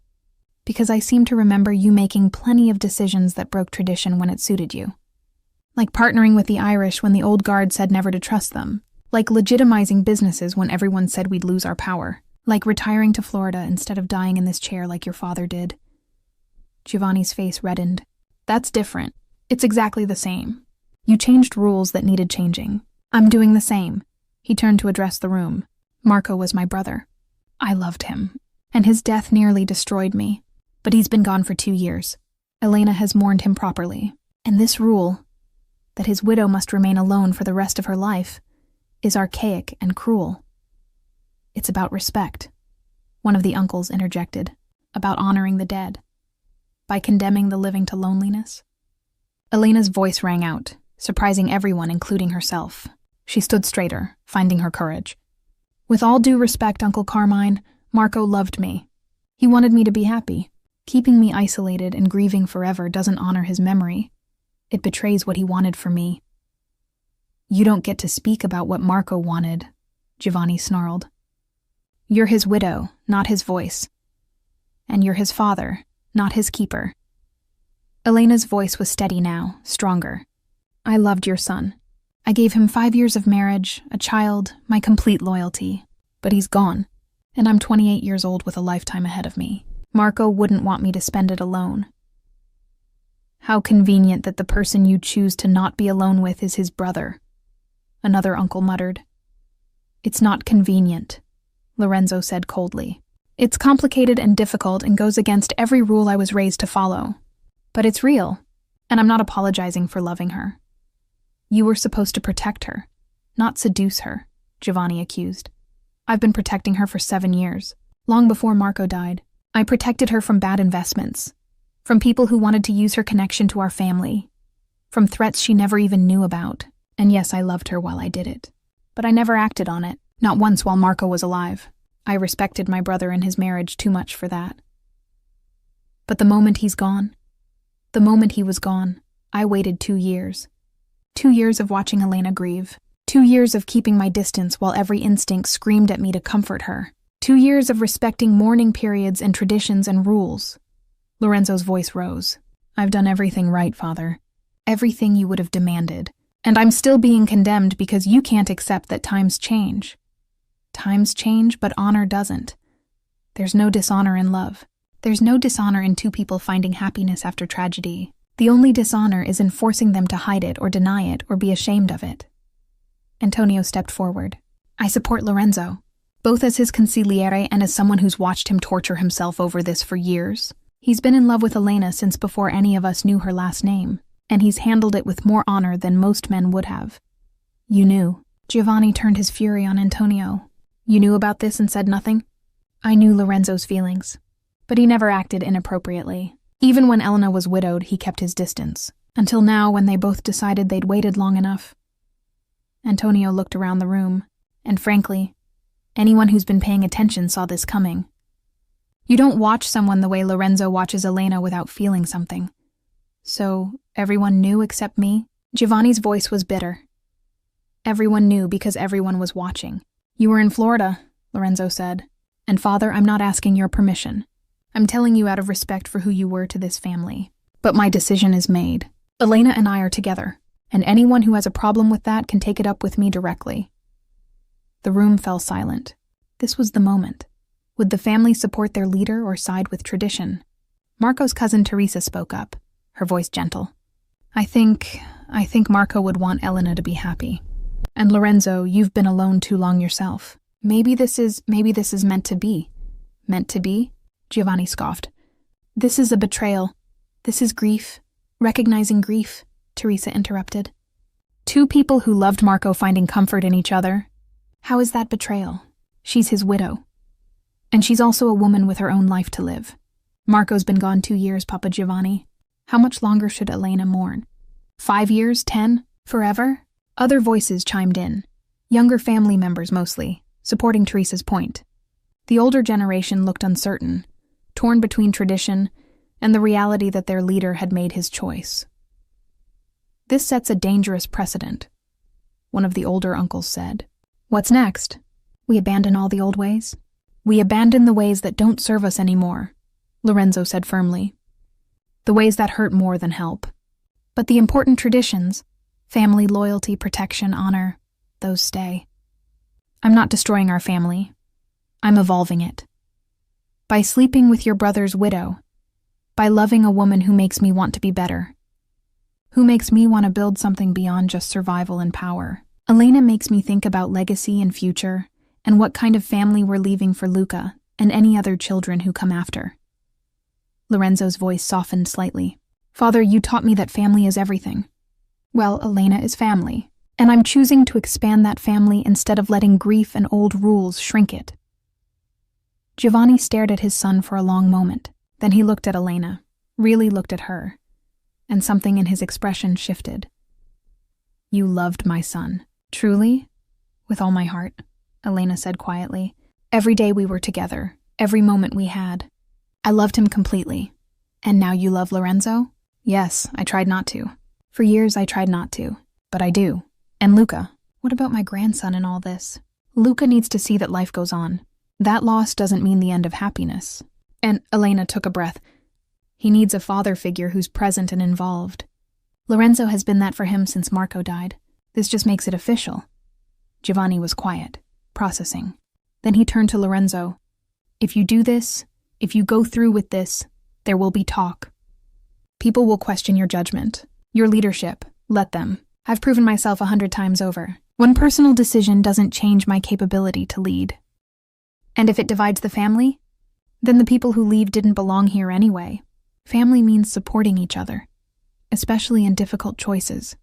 because I seem to remember you making plenty of decisions that broke tradition when it suited you. Like partnering with the Irish when the old guard said never to trust them. Like legitimizing businesses when everyone said we'd lose our power. Like retiring to Florida instead of dying in this chair like your father did. Giovanni's face reddened. That's different. It's exactly the same. You changed rules that needed changing. I'm doing the same. He turned to address the room. Marco was my brother. I loved him, and his death nearly destroyed me. But he's been gone for 2 years. Elena has mourned him properly. And this rule, that his widow must remain alone for the rest of her life, is archaic and cruel. It's about respect, one of the uncles interjected, about honoring the dead, by condemning the living to loneliness. Elena's voice rang out, surprising everyone, including herself. She stood straighter, finding her courage. With all due respect, Uncle Carmine, Marco loved me. He wanted me to be happy. Keeping me isolated and grieving forever doesn't honor his memory. It betrays what he wanted for me. You don't get to speak about what Marco wanted, Giovanni snarled. You're his widow, not his voice. And you're his father, not his keeper. Elena's voice was steady now, stronger. I loved your son. I gave him 5 years of marriage, a child, my complete loyalty. But he's gone, and I'm 28 years old with a lifetime ahead of me. Marco wouldn't want me to spend it alone. How convenient that the person you choose to not be alone with is his brother, another uncle muttered. It's not convenient, Lorenzo said coldly. It's complicated and difficult and goes against every rule I was raised to follow. But it's real, and I'm not apologizing for loving her. You were supposed to protect her, not seduce her, Giovanni accused. I've been protecting her for 7 years, long before Marco died. I protected her from bad investments, from people who wanted to use her connection to our family, from threats she never even knew about. And yes, I loved her while I did it. But I never acted on it, not once while Marco was alive. I respected my brother and his marriage too much for that. But the moment he's gone, the moment he was gone, I waited 2 years. 2 years of watching Elena grieve. 2 years of keeping my distance while every instinct screamed at me to comfort her. 2 years of respecting mourning periods and traditions and rules. Lorenzo's voice rose. I've done everything right, Father. Everything you would have demanded. And I'm still being condemned because you can't accept that times change. Times change, but honor doesn't. There's no dishonor in love. There's no dishonor in two people finding happiness after tragedy. The only dishonor is in forcing them to hide it or deny it or be ashamed of it. Antonio stepped forward. I support Lorenzo, both as his consigliere and as someone who's watched him torture himself over this for years. He's been in love with Elena since before any of us knew her last name, and he's handled it with more honor than most men would have. You knew. Giovanni turned his fury on Antonio. You knew about this and said nothing? I knew Lorenzo's feelings, but he never acted inappropriately. Even when Elena was widowed, he kept his distance, until now when they both decided they'd waited long enough. Antonio looked around the room, and frankly, anyone who's been paying attention saw this coming. You don't watch someone the way Lorenzo watches Elena without feeling something. So, everyone knew except me? Giovanni's voice was bitter. Everyone knew because everyone was watching. You were in Florida, Lorenzo said. And Father, I'm not asking your permission. I'm telling you out of respect for who you were to this family. But my decision is made. Elena and I are together, and anyone who has a problem with that can take it up with me directly. The room fell silent. This was the moment. Would the family support their leader or side with tradition? Marco's cousin Teresa spoke up, her voice gentle. I think Marco would want Elena to be happy. And Lorenzo, you've been alone too long yourself. Maybe this is meant to be. Meant to be? Giovanni scoffed. This is a betrayal. This is grief. Recognizing grief, Teresa interrupted. Two people who loved Marco finding comfort in each other. How is that betrayal? She's his widow. And she's also a woman with her own life to live. Marco's been gone 2 years, Papa Giovanni. How much longer should Elena mourn? 5 years? 10? Forever? Other voices chimed in. Younger family members mostly, supporting Teresa's point. The older generation looked uncertain, torn between tradition and the reality that their leader had made his choice. This sets a dangerous precedent, one of the older uncles said. What's next? We abandon all the old ways? We abandon the ways that don't serve us anymore. Lorenzo said firmly. The ways that hurt more than help. But the important traditions, family, loyalty, protection, honor, those stay. I'm not destroying our family. I'm evolving it. By sleeping with your brother's widow. By loving a woman who makes me want to be better. Who makes me want to build something beyond just survival and power. Elena makes me think about legacy and future, and what kind of family we're leaving for Luca and any other children who come after. Lorenzo's voice softened slightly. Father, you taught me that family is everything. Well, Elena is family, and I'm choosing to expand that family instead of letting grief and old rules shrink it. Giovanni stared at his son for a long moment. Then he looked at Elena, really looked at her, and something in his expression shifted. You loved my son. Truly? With all my heart, Elena said quietly. Every day we were together, every moment we had. I loved him completely. And now you love Lorenzo? Yes, I tried not to. For years I tried not to, but I do. And Luca, what about my grandson in all this? Luca needs to see that life goes on. That loss doesn't mean the end of happiness. And Elena took a breath. He needs a father figure who's present and involved. Lorenzo has been that for him since Marco died. This just makes it official. Giovanni was quiet, processing. Then he turned to Lorenzo. If you do this, if you go through with this, there will be talk. People will question your judgment, your leadership. Let them. I've proven myself 100 times over. One personal decision doesn't change my capability to lead. And if it divides the family, then the people who leave didn't belong here anyway. Family means supporting each other, especially in difficult choices.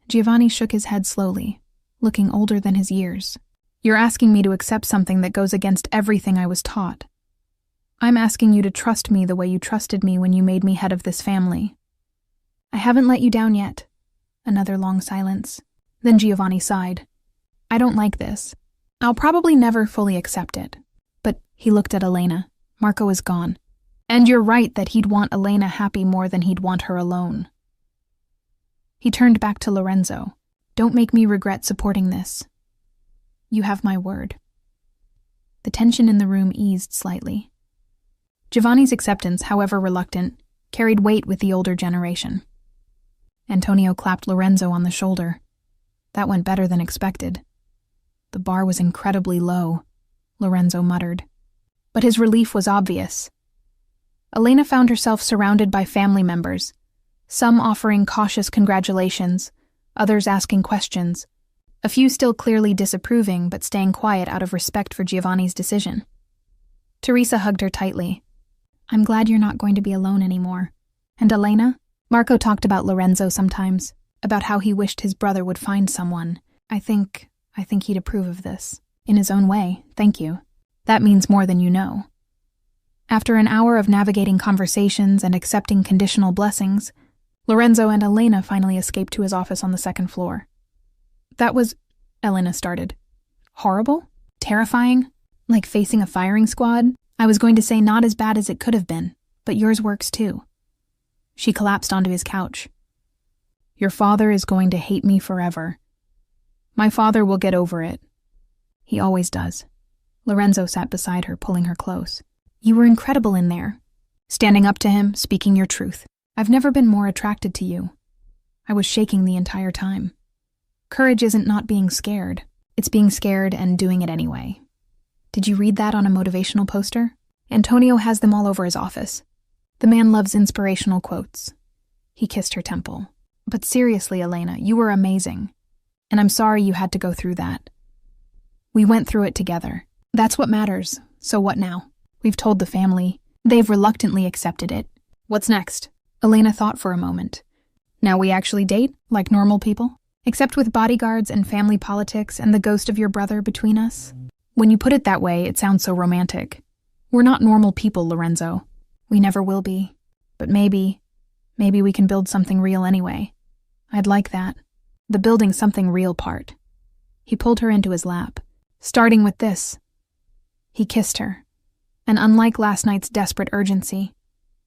Giovanni shook his head slowly, looking older than his years. You're asking me to accept something that goes against everything I was taught. I'm asking you to trust me the way you trusted me when you made me head of this family. I haven't let you down yet. Another long silence. Then Giovanni sighed. I don't like this. I'll probably never fully accept it. But he looked at Elena. Marco is gone. And you're right that he'd want Elena happy more than he'd want her alone. He turned back to Lorenzo. Don't make me regret supporting this. You have my word. The tension in the room eased slightly. Giovanni's acceptance, however reluctant, carried weight with the older generation. Antonio clapped Lorenzo on the shoulder. That went better than expected. The bar was incredibly low, Lorenzo muttered. But his relief was obvious. Elena found herself surrounded by family members, some offering cautious congratulations, others asking questions, a few still clearly disapproving but staying quiet out of respect for Giovanni's decision. Teresa hugged her tightly. I'm glad you're not going to be alone anymore. And Elena? Marco talked about Lorenzo sometimes, about how he wished his brother would find someone. I think he'd approve of this. In his own way, thank you. That means more than you know. After an hour of navigating conversations and accepting conditional blessings, Lorenzo and Elena finally escaped to his office on the second floor. That was, Elena started. Horrible? Terrifying? Like facing a firing squad? I was going to say not as bad as it could have been, but yours works too. She collapsed onto his couch. Your father is going to hate me forever. My father will get over it. He always does. Lorenzo sat beside her, pulling her close. You were incredible in there. Standing up to him, speaking your truth. I've never been more attracted to you. I was shaking the entire time. Courage isn't not being scared. It's being scared and doing it anyway. Did you read that on a motivational poster? Antonio has them all over his office. The man loves inspirational quotes. He kissed her temple. But seriously, Elena, you were amazing. And I'm sorry you had to go through that. We went through it together. That's what matters. So what now? We've told the family. They've reluctantly accepted it. What's next? Elena thought for a moment. Now we actually date, like normal people? Except with bodyguards and family politics and the ghost of your brother between us? When you put it that way, it sounds so romantic. We're not normal people, Lorenzo. We never will be. But maybe we can build something real anyway. I'd like that. The building something real part. He pulled her into his lap. Starting with this. He kissed her. And unlike last night's desperate urgency,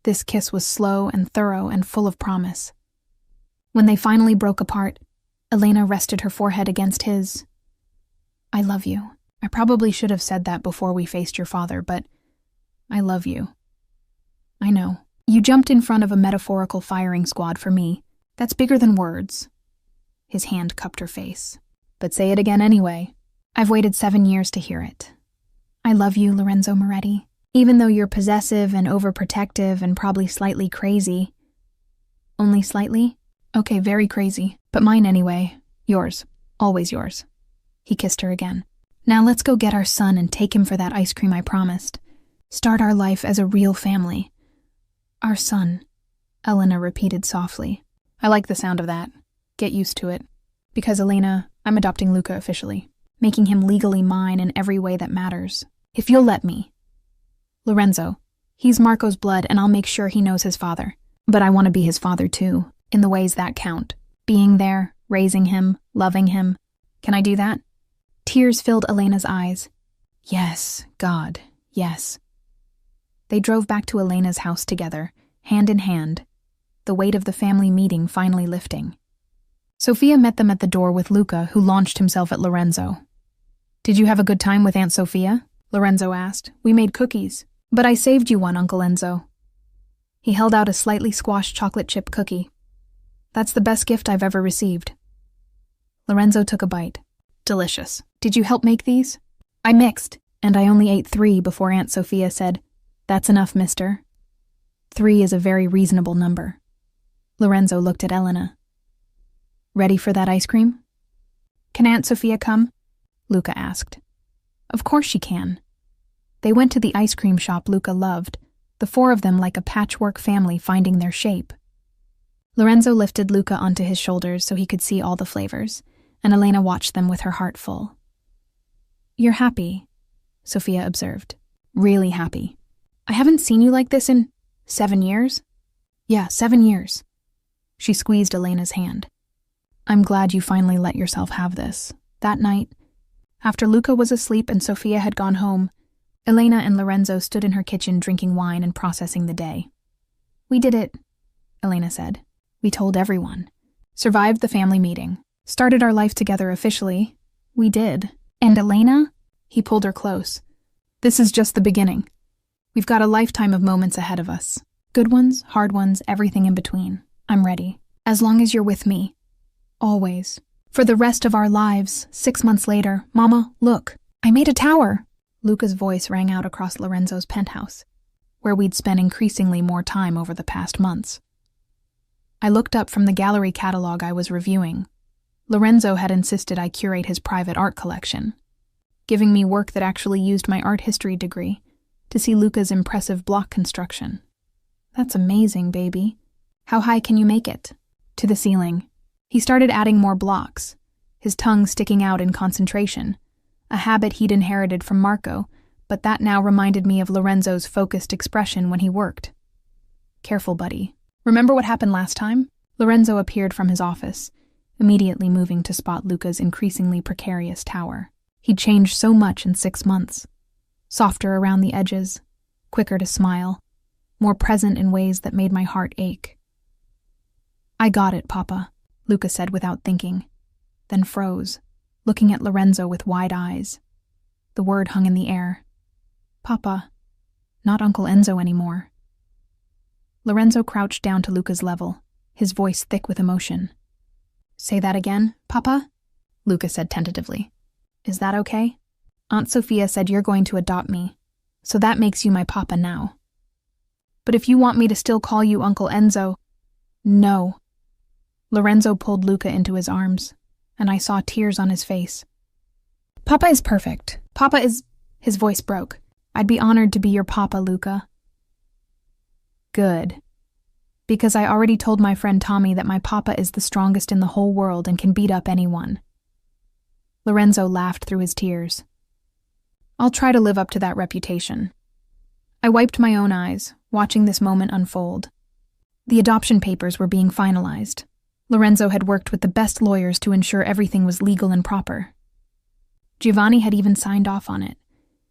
this kiss was slow and thorough and full of promise. When they finally broke apart, Elena rested her forehead against his. I love you. I probably should have said that before we faced your father, but I love you. I know. You jumped in front of a metaphorical firing squad for me. That's bigger than words. His hand cupped her face. But say it again anyway. I've waited 7 years to hear it. I love you, Lorenzo Moretti. Even though you're possessive and overprotective and probably slightly crazy. Only slightly? Okay, very crazy. But mine anyway. Yours. Always yours. He kissed her again. Now let's go get our son and take him for that ice cream I promised. Start our life as a real family. Our son, Elena repeated softly. I like the sound of that. Get used to it. Because, Elena, I'm adopting Luca officially, making him legally mine in every way that matters. If you'll let me. Lorenzo, he's Marco's blood and I'll make sure he knows his father. But I want to be his father too, in the ways that count. Being there, raising him, loving him. Can I do that? Tears filled Elena's eyes. Yes, God, yes. They drove back to Elena's house together, hand in hand, the weight of the family meeting finally lifting. Sophia met them at the door with Luca, who launched himself at Lorenzo. Did you have a good time with Aunt Sophia? Lorenzo asked. We made cookies. But I saved you one, Uncle Enzo. He held out a slightly squashed chocolate chip cookie. That's the best gift I've ever received. Lorenzo took a bite. Delicious. Did you help make these? I mixed, and I only ate 3 before Aunt Sophia said, That's enough, mister. 3 is a very reasonable number. Lorenzo looked at Elena. Ready for that ice cream? Can Aunt Sophia come? Luca asked. Of course she can. They went to the ice cream shop Luca loved, the 4 of them like a patchwork family finding their shape. Lorenzo lifted Luca onto his shoulders so he could see all the flavors, and Elena watched them with her heart full. You're happy, Sophia observed. Really happy. I haven't seen you like this in 7 years? Yeah, 7 years. She squeezed Elena's hand. I'm glad you finally let yourself have this. That night, after Luca was asleep and Sophia had gone home, Elena and Lorenzo stood in her kitchen drinking wine and processing the day. We did it, Elena said. We told everyone. Survived the family meeting. Started our life together officially. We did. And Elena? He pulled her close. This is just the beginning. We've got a lifetime of moments ahead of us. Good ones, hard ones, everything in between. I'm ready. As long as you're with me. Always. For the rest of our lives, 6 months later, Mama, look, I made a tower. Luca's voice rang out across Lorenzo's penthouse, where we'd spent increasingly more time over the past months. I looked up from the gallery catalog I was reviewing. Lorenzo had insisted I curate his private art collection, giving me work that actually used my art history degree to see Luca's impressive block construction. That's amazing, baby. How high can you make it? To the ceiling. He started adding more blocks, his tongue sticking out in concentration, a habit he'd inherited from Marco, but that now reminded me of Lorenzo's focused expression when he worked. Careful, buddy. Remember what happened last time? Lorenzo appeared from his office, immediately moving to spot Luca's increasingly precarious tower. He'd changed so much in 6 months. Softer around the edges, quicker to smile, more present in ways that made my heart ache. I got it, Papa, Luca said without thinking, then froze, looking at Lorenzo with wide eyes. The word hung in the air. Papa, not Uncle Enzo anymore. Lorenzo crouched down to Luca's level, his voice thick with emotion. Say that again, Papa? Luca said tentatively. Is that okay? Aunt Sophia said you're going to adopt me, so that makes you my papa now. But if you want me to still call you Uncle Enzo, no. Lorenzo pulled Luca into his arms, and I saw tears on his face. Papa is perfect. Papa is... His voice broke. I'd be honored to be your papa, Luca. Good. Because I already told my friend Tommy that my papa is the strongest in the whole world and can beat up anyone. Lorenzo laughed through his tears. I'll try to live up to that reputation. I wiped my own eyes, watching this moment unfold. The adoption papers were being finalized. Lorenzo had worked with the best lawyers to ensure everything was legal and proper. Giovanni had even signed off on it,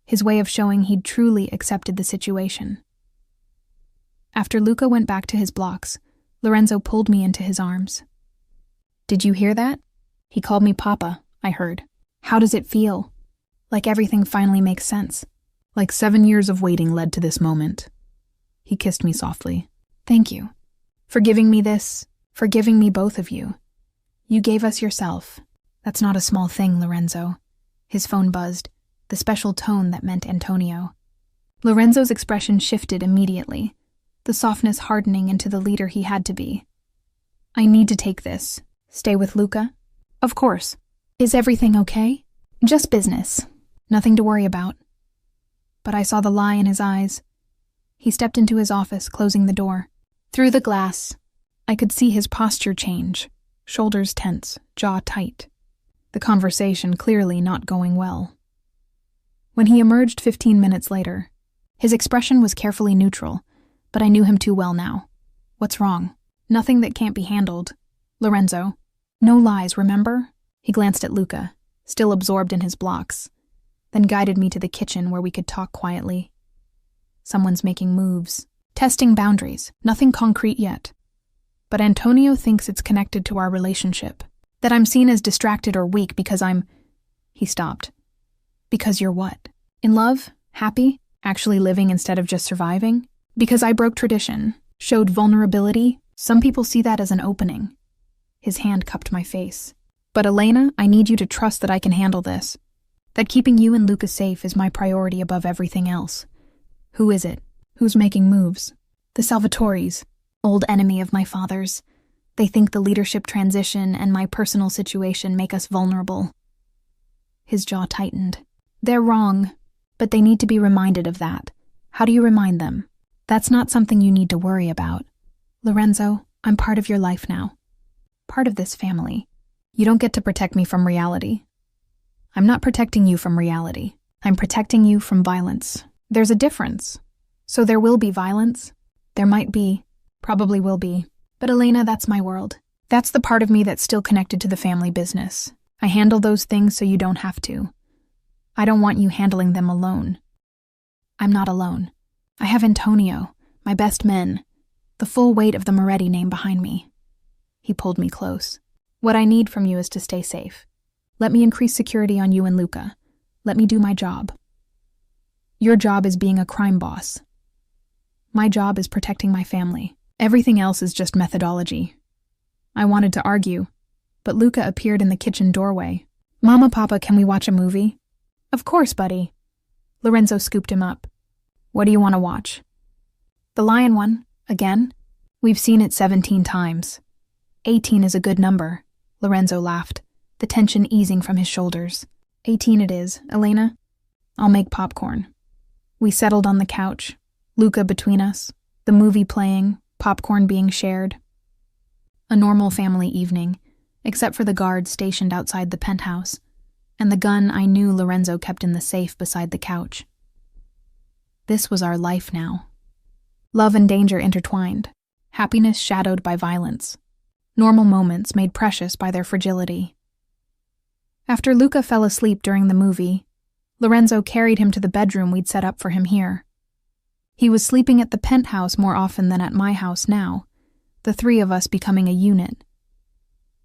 his way of showing he'd truly accepted the situation. After Luca went back to his blocks, Lorenzo pulled me into his arms. Did you hear that? He called me Papa, I heard. How does it feel? Like everything finally makes sense. Like 7 years of waiting led to this moment. He kissed me softly. Thank you. For giving me this, for giving me both of you. You gave us yourself. That's not a small thing, Lorenzo. His phone buzzed, the special tone that meant Antonio. Lorenzo's expression shifted immediately, the softness hardening into the leader he had to be. I need to take this. Stay with Luca? Of course. Is everything okay? Just business. Nothing to worry about. But I saw the lie in his eyes. He stepped into his office, closing the door. Through the glass, I could see his posture change, shoulders tense, jaw tight. The conversation clearly not going well. When he emerged 15 minutes later, his expression was carefully neutral, but I knew him too well now. What's wrong? Nothing that can't be handled. Lorenzo. No lies, remember? He glanced at Luca, still absorbed in his blocks, then guided me to the kitchen where we could talk quietly. Someone's making moves, testing boundaries, nothing concrete yet. But Antonio thinks it's connected to our relationship, that I'm seen as distracted or weak because I'm... He stopped. Because you're what? In love? Happy? Actually living instead of just surviving? Because I broke tradition, showed vulnerability? Some people see that as an opening. His hand cupped my face. But Elena, I need you to trust that I can handle this. That keeping you and Luca safe is my priority above everything else. Who is it? Who's making moves? The Salvatoris, old enemy of my father's. They think the leadership transition and my personal situation make us vulnerable. His jaw tightened. They're wrong, but they need to be reminded of that. How do you remind them? That's not something you need to worry about. Lorenzo, I'm part of your life now. Part of this family. You don't get to protect me from reality. I'm not protecting you from reality. I'm protecting you from violence. There's a difference. So there will be violence. There might be. Probably will be. But Elena, that's my world. That's the part of me that's still connected to the family business. I handle those things so you don't have to. I don't want you handling them alone. I'm not alone. I have Antonio, my best men, the full weight of the Moretti name behind me. He pulled me close. What I need from you is to stay safe. Let me increase security on you and Luca. Let me do my job. Your job is being a crime boss. My job is protecting my family. Everything else is just methodology. I wanted to argue, but Luca appeared in the kitchen doorway. Mama, Papa, can we watch a movie? Of course, buddy. Lorenzo scooped him up. What do you want to watch? The Lion one, again? We've seen it 17 times. 18 is a good number, Lorenzo laughed, the tension easing from his shoulders. 18 it is, Elena. I'll make popcorn. We settled on the couch, Luca between us, the movie playing, popcorn being shared. A normal family evening, except for the guards stationed outside the penthouse, and the gun I knew Lorenzo kept in the safe beside the couch. This was our life now. Love and danger intertwined, happiness shadowed by violence, normal moments made precious by their fragility. After Luca fell asleep during the movie, Lorenzo carried him to the bedroom we'd set up for him here. He was sleeping at the penthouse more often than at my house now, the three of us becoming a unit.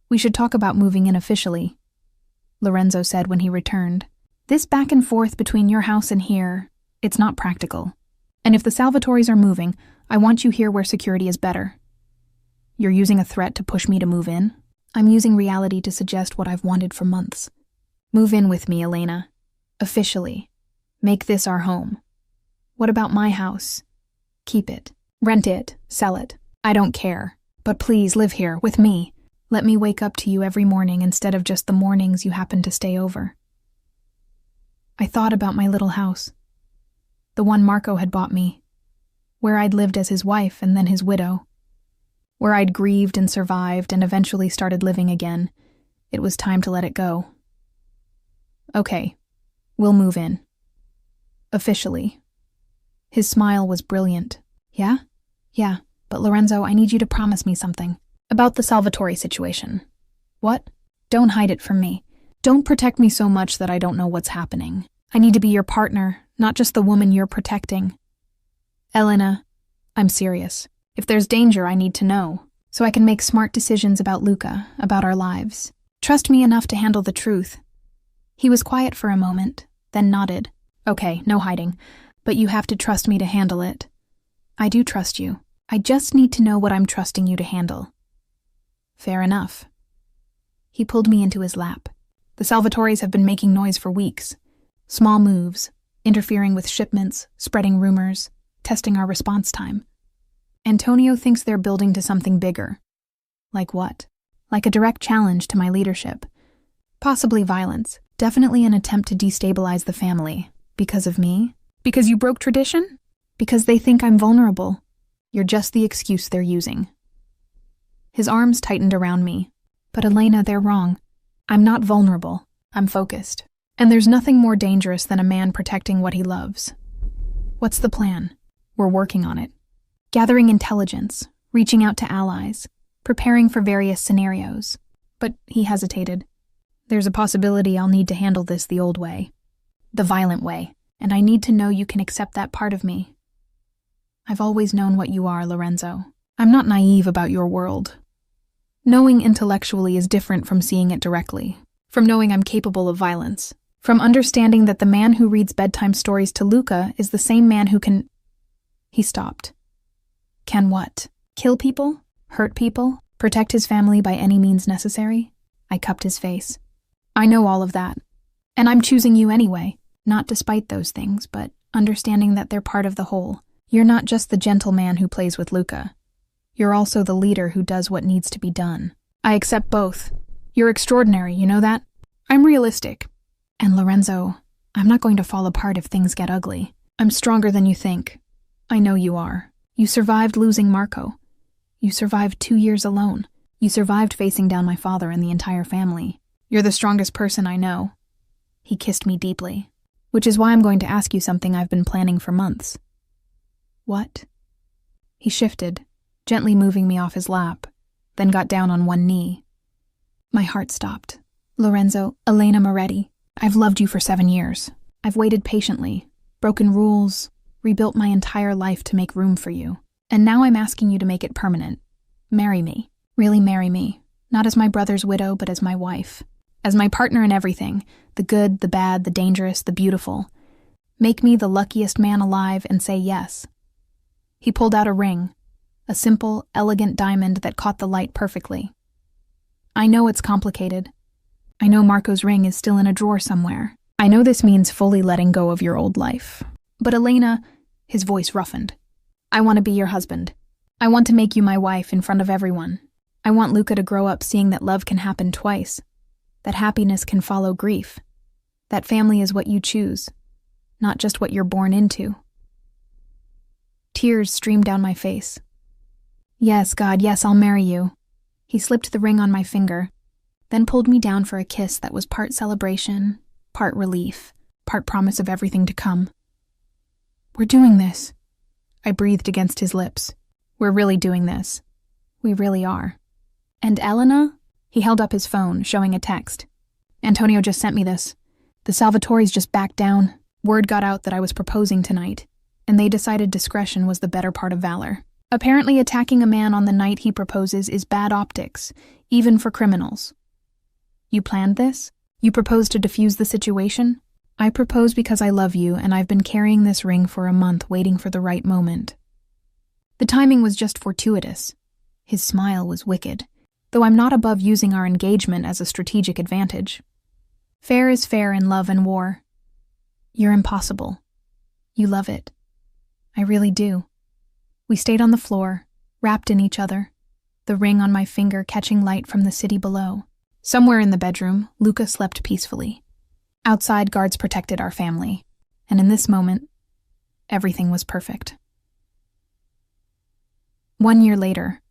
We should talk about moving in officially, Lorenzo said when he returned. This back and forth between your house and here, it's not practical. And if the Salvatoris are moving, I want you here where security is better. You're using a threat to push me to move in? I'm using reality to suggest what I've wanted for months. Move in with me, Elena. Officially. Make this our home. What about my house? Keep it. Rent it. Sell it. I don't care. But please live here, with me. Let me wake up to you every morning instead of just the mornings you happen to stay over. I thought about my little house. The one Marco had bought me. Where I'd lived as his wife and then his widow. Where I'd grieved and survived and eventually started living again. It was time to let it go. Okay, we'll move in. Officially. His smile was brilliant. Yeah? Yeah, but Lorenzo, I need you to promise me something. About the Salvatore situation. What? Don't hide it from me. Don't protect me so much that I don't know what's happening. I need to be your partner, not just the woman you're protecting. Elena, I'm serious. If there's danger, I need to know, so I can make smart decisions about Luca, about our lives. Trust me enough to handle the truth. He was quiet for a moment, then nodded. Okay, no hiding, but you have to trust me to handle it. I do trust you. I just need to know what I'm trusting you to handle. Fair enough. He pulled me into his lap. The Salvatores have been making noise for weeks. Small moves, interfering with shipments, spreading rumors, testing our response time. Antonio thinks they're building to something bigger. Like what? Like a direct challenge to my leadership. Possibly violence. Definitely an attempt to destabilize the family. Because of me? Because you broke tradition? Because they think I'm vulnerable. You're just the excuse they're using. His arms tightened around me. But Elena, they're wrong. I'm not vulnerable. I'm focused. And there's nothing more dangerous than a man protecting what he loves. What's the plan? We're working on it. Gathering intelligence, reaching out to allies, preparing for various scenarios. But he hesitated. There's a possibility I'll need to handle this the old way. The violent way. And I need to know you can accept that part of me. I've always known what you are, Lorenzo. I'm not naive about your world. Knowing intellectually is different from seeing it directly, from knowing I'm capable of violence, from understanding that the man who reads bedtime stories to Luca is the same man who can... He stopped. Can what? Kill people? Hurt people? Protect his family by any means necessary? I cupped his face. I know all of that. And I'm choosing you anyway, not despite those things, but understanding that they're part of the whole. You're not just the gentleman who plays with Luca. You're also the leader who does what needs to be done. I accept both. You're extraordinary, you know that? I'm realistic. And Lorenzo, I'm not going to fall apart if things get ugly. I'm stronger than you think. I know you are. You survived losing Marco. You survived 2 years alone. You survived facing down my father and the entire family. You're the strongest person I know. He kissed me deeply, which is why I'm going to ask you something I've been planning for months. What? He shifted, gently moving me off his lap, then got down on one knee. My heart stopped. Lorenzo, Elena Moretti, I've loved you for 7 years. I've waited patiently, broken rules, rebuilt my entire life to make room for you. And now I'm asking you to make it permanent. Marry me. Really marry me. Not as my brother's widow, but as my wife. As my partner in everything. The good, the bad, the dangerous, the beautiful. Make me the luckiest man alive and say yes. He pulled out a ring. A simple, elegant diamond that caught the light perfectly. I know it's complicated. I know Marco's ring is still in a drawer somewhere. I know this means fully letting go of your old life. But Elena, his voice roughened. I want to be your husband. I want to make you my wife in front of everyone. I want Luca to grow up seeing that love can happen twice. That happiness can follow grief. That family is what you choose, not just what you're born into. Tears streamed down my face. Yes, God, yes, I'll marry you. He slipped the ring on my finger, then pulled me down for a kiss that was part celebration, part relief, part promise of everything to come. We're doing this. I breathed against his lips. We're really doing this. We really are. And Elena? He held up his phone, showing a text. Antonio just sent me this. The Salvatores just backed down. Word got out that I was proposing tonight, and they decided discretion was the better part of valor. Apparently attacking a man on the night he proposes is bad optics, even for criminals. You planned this? You proposed to defuse the situation? I propose because I love you, and I've been carrying this ring for a month waiting for the right moment. The timing was just fortuitous. His smile was wicked, though I'm not above using our engagement as a strategic advantage. Fair is fair in love and war. You're impossible. You love it. I really do. We stayed on the floor, wrapped in each other, the ring on my finger catching light from the city below. Somewhere in the bedroom, Luca slept peacefully. Outside, guards protected our family, and in this moment, everything was perfect. 1 year later,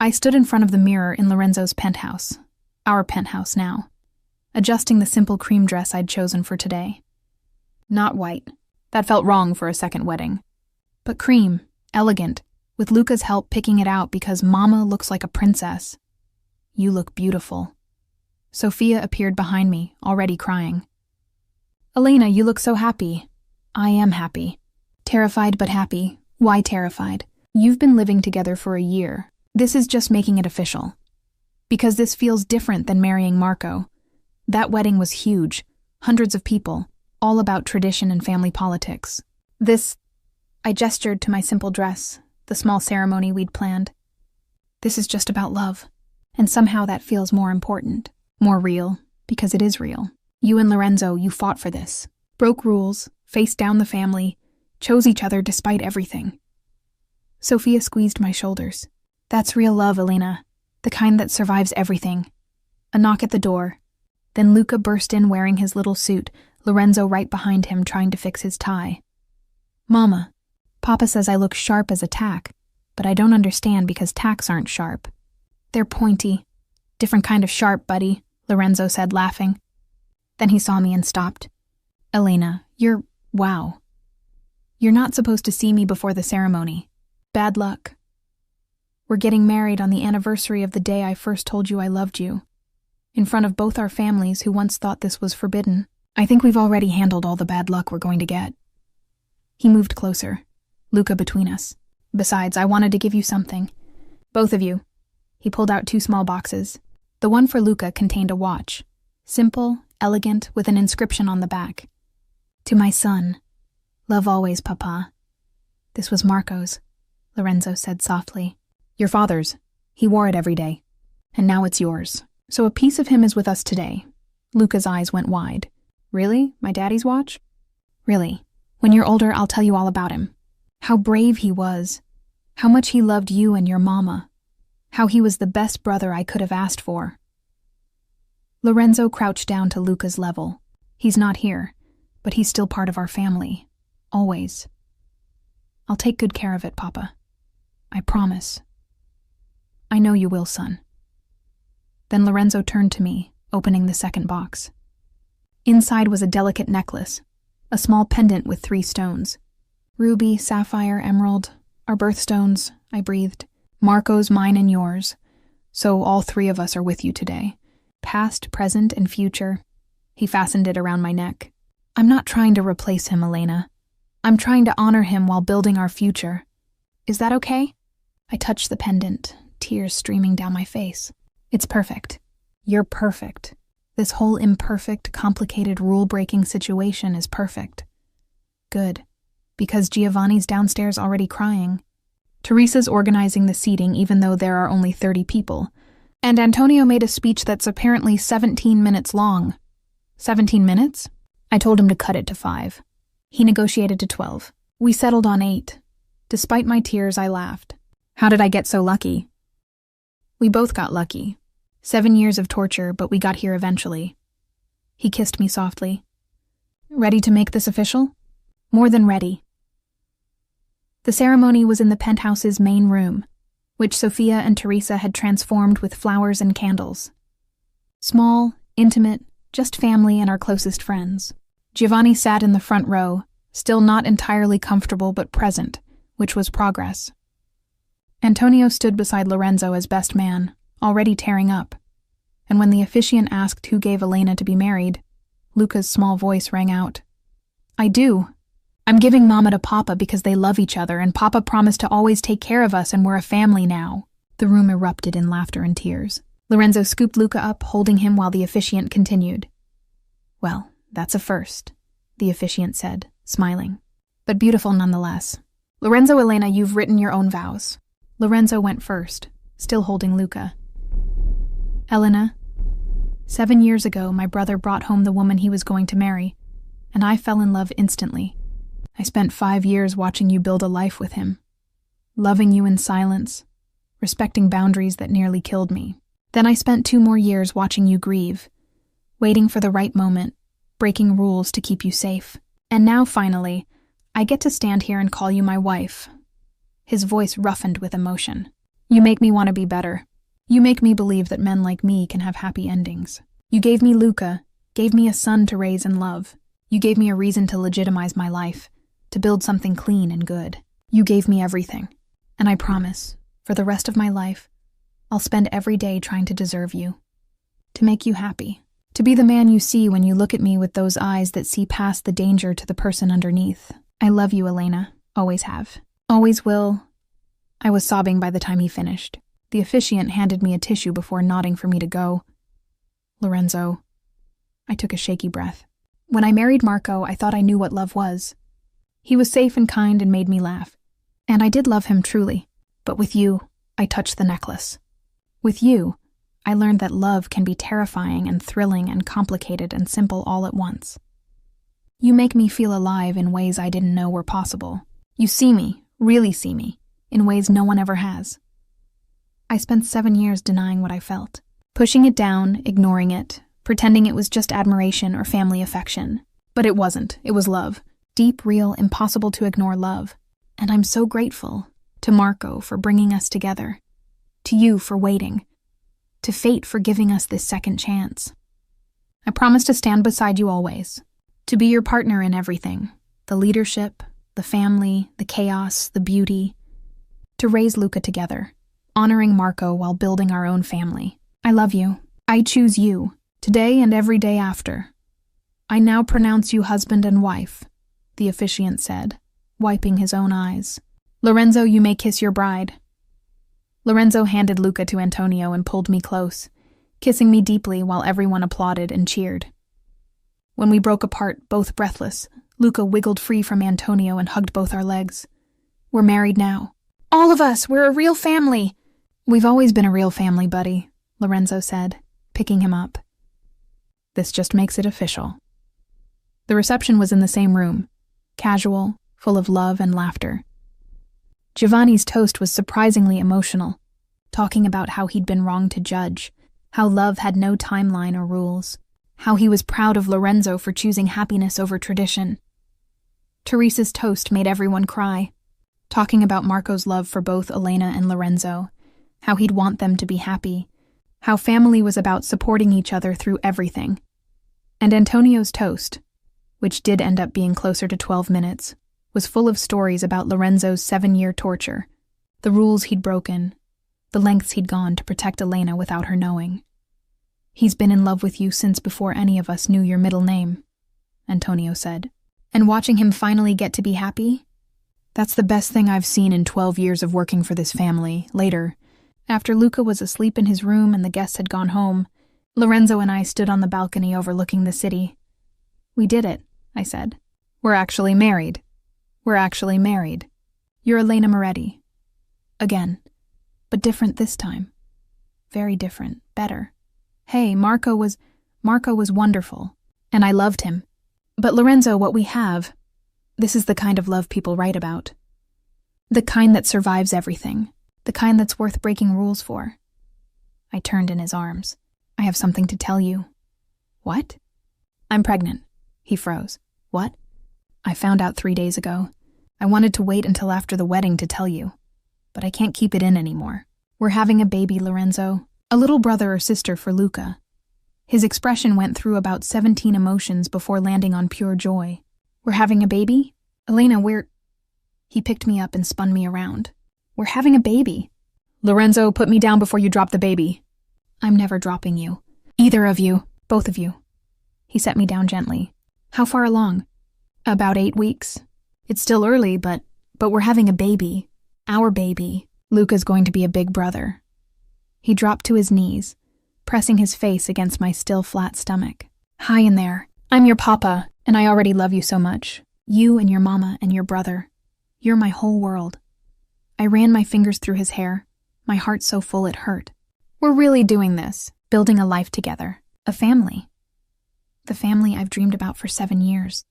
I stood in front of the mirror in Lorenzo's penthouse, our penthouse now, adjusting the simple cream dress I'd chosen for today. Not white. That felt wrong for a second wedding. But cream, elegant, with Luca's help picking it out because Mama looks like a princess. You look beautiful. Sophia appeared behind me, already crying. Elena, you look so happy. I am happy. Terrified but happy. Why terrified? You've been living together for a year. This is just making it official. Because this feels different than marrying Marco. That wedding was huge. Hundreds of people. All about tradition and family politics. This I gestured to my simple dress, the small ceremony we'd planned. This is just about love. And somehow that feels more important, more real, because it is real. You and Lorenzo, you fought for this. Broke rules, faced down the family, chose each other despite everything. Sophia squeezed my shoulders. That's real love, Elena. The kind that survives everything. A knock at the door. Then Luca burst in wearing his little suit, Lorenzo right behind him trying to fix his tie. Mama, Papa says I look sharp as a tack, but I don't understand because tacks aren't sharp. They're pointy. Different kind of sharp, buddy, Lorenzo said, laughing. Then he saw me and stopped. Elena, wow. You're not supposed to see me before the ceremony. Bad luck. We're getting married on the anniversary of the day I first told you I loved you. In front of both our families who once thought this was forbidden. I think we've already handled all the bad luck we're going to get. He moved closer, Luca between us. Besides, I wanted to give you something. Both of you. He pulled out 2 small boxes. The one for Luca contained a watch. Simple, elegant, with an inscription on the back. To my son. Love always, Papa. This was Marco's, Lorenzo said softly. Your father's. He wore it every day. And now it's yours. So a piece of him is with us today. Luca's eyes went wide. Really? My daddy's watch? Really. When you're older, I'll tell you all about him. How brave he was. How much he loved you and your mama. How he was the best brother I could have asked for. Lorenzo crouched down to Luca's level. He's not here, but he's still part of our family. Always. I'll take good care of it, Papa. I promise. I know you will, son. Then Lorenzo turned to me, opening the second box. Inside was a delicate necklace, a small pendant with 3 stones. Ruby, sapphire, emerald, our birthstones, I breathed. Marco's, mine, and yours. So all 3 of us are with you today. Past, present, and future. He fastened it around my neck. I'm not trying to replace him, Elena. I'm trying to honor him while building our future. Is that okay? I touched the pendant, tears streaming down my face. It's perfect. You're perfect. This whole imperfect, complicated, rule-breaking situation is perfect. Good. Because Giovanni's downstairs already crying. Teresa's organizing the seating even though there are only 30 people. And Antonio made a speech that's apparently 17 minutes long. 17 minutes? I told him to cut it to 5. He negotiated to 12. We settled on 8. Despite my tears, I laughed. How did I get so lucky? We both got lucky. 7 years of torture, but we got here eventually. He kissed me softly. Ready to make this official? More than ready. The ceremony was in the penthouse's main room, which Sophia and Teresa had transformed with flowers and candles. Small, intimate, just family and our closest friends. Giovanni sat in the front row, still not entirely comfortable but present, which was progress. Antonio stood beside Lorenzo as best man, already tearing up, and when the officiant asked who gave Elena to be married, Luca's small voice rang out. I do. I'm giving Mama to Papa because they love each other and Papa promised to always take care of us and we're a family now. The room erupted in laughter and tears. Lorenzo scooped Luca up, holding him while the officiant continued. Well, that's a first, the officiant said, smiling. But beautiful nonetheless. Lorenzo, Elena, you've written your own vows. Lorenzo went first, still holding Luca. Elena, 7 years ago, my brother brought home the woman he was going to marry, and I fell in love instantly. I spent 5 years watching you build a life with him, loving you in silence, respecting boundaries that nearly killed me. Then I spent 2 more years watching you grieve, waiting for the right moment, breaking rules to keep you safe. And now, finally, I get to stand here and call you my wife. His voice roughened with emotion. You make me want to be better. You make me believe that men like me can have happy endings. You gave me Luca, gave me a son to raise and love. You gave me a reason to legitimize my life, to build something clean and good. You gave me everything. And I promise, for the rest of my life, I'll spend every day trying to deserve you. To make you happy. To be the man you see when you look at me with those eyes that see past the danger to the person underneath. I love you, Elena. Always have. Always will. I was sobbing by the time he finished. The officiant handed me a tissue before nodding for me to go. Lorenzo. I took a shaky breath. When I married Marco, I thought I knew what love was. He was safe and kind and made me laugh. And I did love him truly. But with you, I touched the necklace. With you, I learned that love can be terrifying and thrilling and complicated and simple all at once. You make me feel alive in ways I didn't know were possible. You see me, really see me, in ways no one ever has. I spent 7 years denying what I felt, pushing it down, ignoring it, pretending it was just admiration or family affection. But it wasn't. It was love. Deep, real, impossible to ignore love. And I'm so grateful to Marco for bringing us together, to you for waiting, to fate for giving us this second chance. I promise to stand beside you always, to be your partner in everything, the leadership, the family, the chaos, the beauty, to raise Luca together, honoring Marco while building our own family. I love you. I choose you, today and every day after. I now pronounce you husband and wife, the officiant said, wiping his own eyes. Lorenzo, you may kiss your bride. Lorenzo handed Luca to Antonio and pulled me close, kissing me deeply while everyone applauded and cheered. When we broke apart, both breathless, Luca wiggled free from Antonio and hugged both our legs. We're married now. All of us, we're a real family. We've always been a real family, buddy, Lorenzo said, picking him up. This just makes it official. The reception was in the same room, casual, full of love and laughter. Giovanni's toast was surprisingly emotional, talking about how he'd been wrong to judge, how love had no timeline or rules, how he was proud of Lorenzo for choosing happiness over tradition. Teresa's toast made everyone cry, talking about Marco's love for both Elena and Lorenzo, how he'd want them to be happy, how family was about supporting each other through everything. And Antonio's toast, which did end up being closer to 12 minutes, was full of stories about Lorenzo's 7-year torture, the rules he'd broken, the lengths he'd gone to protect Elena without her knowing. He's been in love with you since before any of us knew your middle name, Antonio said. And watching him finally get to be happy? That's the best thing I've seen in 12 years of working for this family. Later, after Luca was asleep in his room and the guests had gone home, Lorenzo and I stood on the balcony overlooking the city. We did it, I said. We're actually married. We're actually married. You're Elena Moretti. Again. But different this time. Very different. Better. Hey, Marco was wonderful. And I loved him. But Lorenzo, what we have, this is the kind of love people write about. The kind that survives everything. The kind that's worth breaking rules for. I turned in his arms. I have something to tell you. What? I'm pregnant. He froze. What? I found out 3 days ago. I wanted to wait until after the wedding to tell you. But I can't keep it in anymore. We're having a baby, Lorenzo. A little brother or sister for Luca. His expression went through about 17 emotions before landing on pure joy. We're having a baby? Elena, He picked me up and spun me around. We're having a baby. Lorenzo, put me down before you drop the baby. I'm never dropping you. Either of you. Both of you. He set me down gently. How far along? About 8 weeks. It's still early, but we're having a baby. Our baby. Luca's going to be a big brother. He dropped to his knees, pressing his face against my still flat stomach. Hi in there. I'm your papa, and I already love you so much. You and your mama and your brother. You're my whole world. I ran my fingers through his hair, my heart so full it hurt. We're really doing this, building a life together. A family. The family I've dreamed about for 7 years.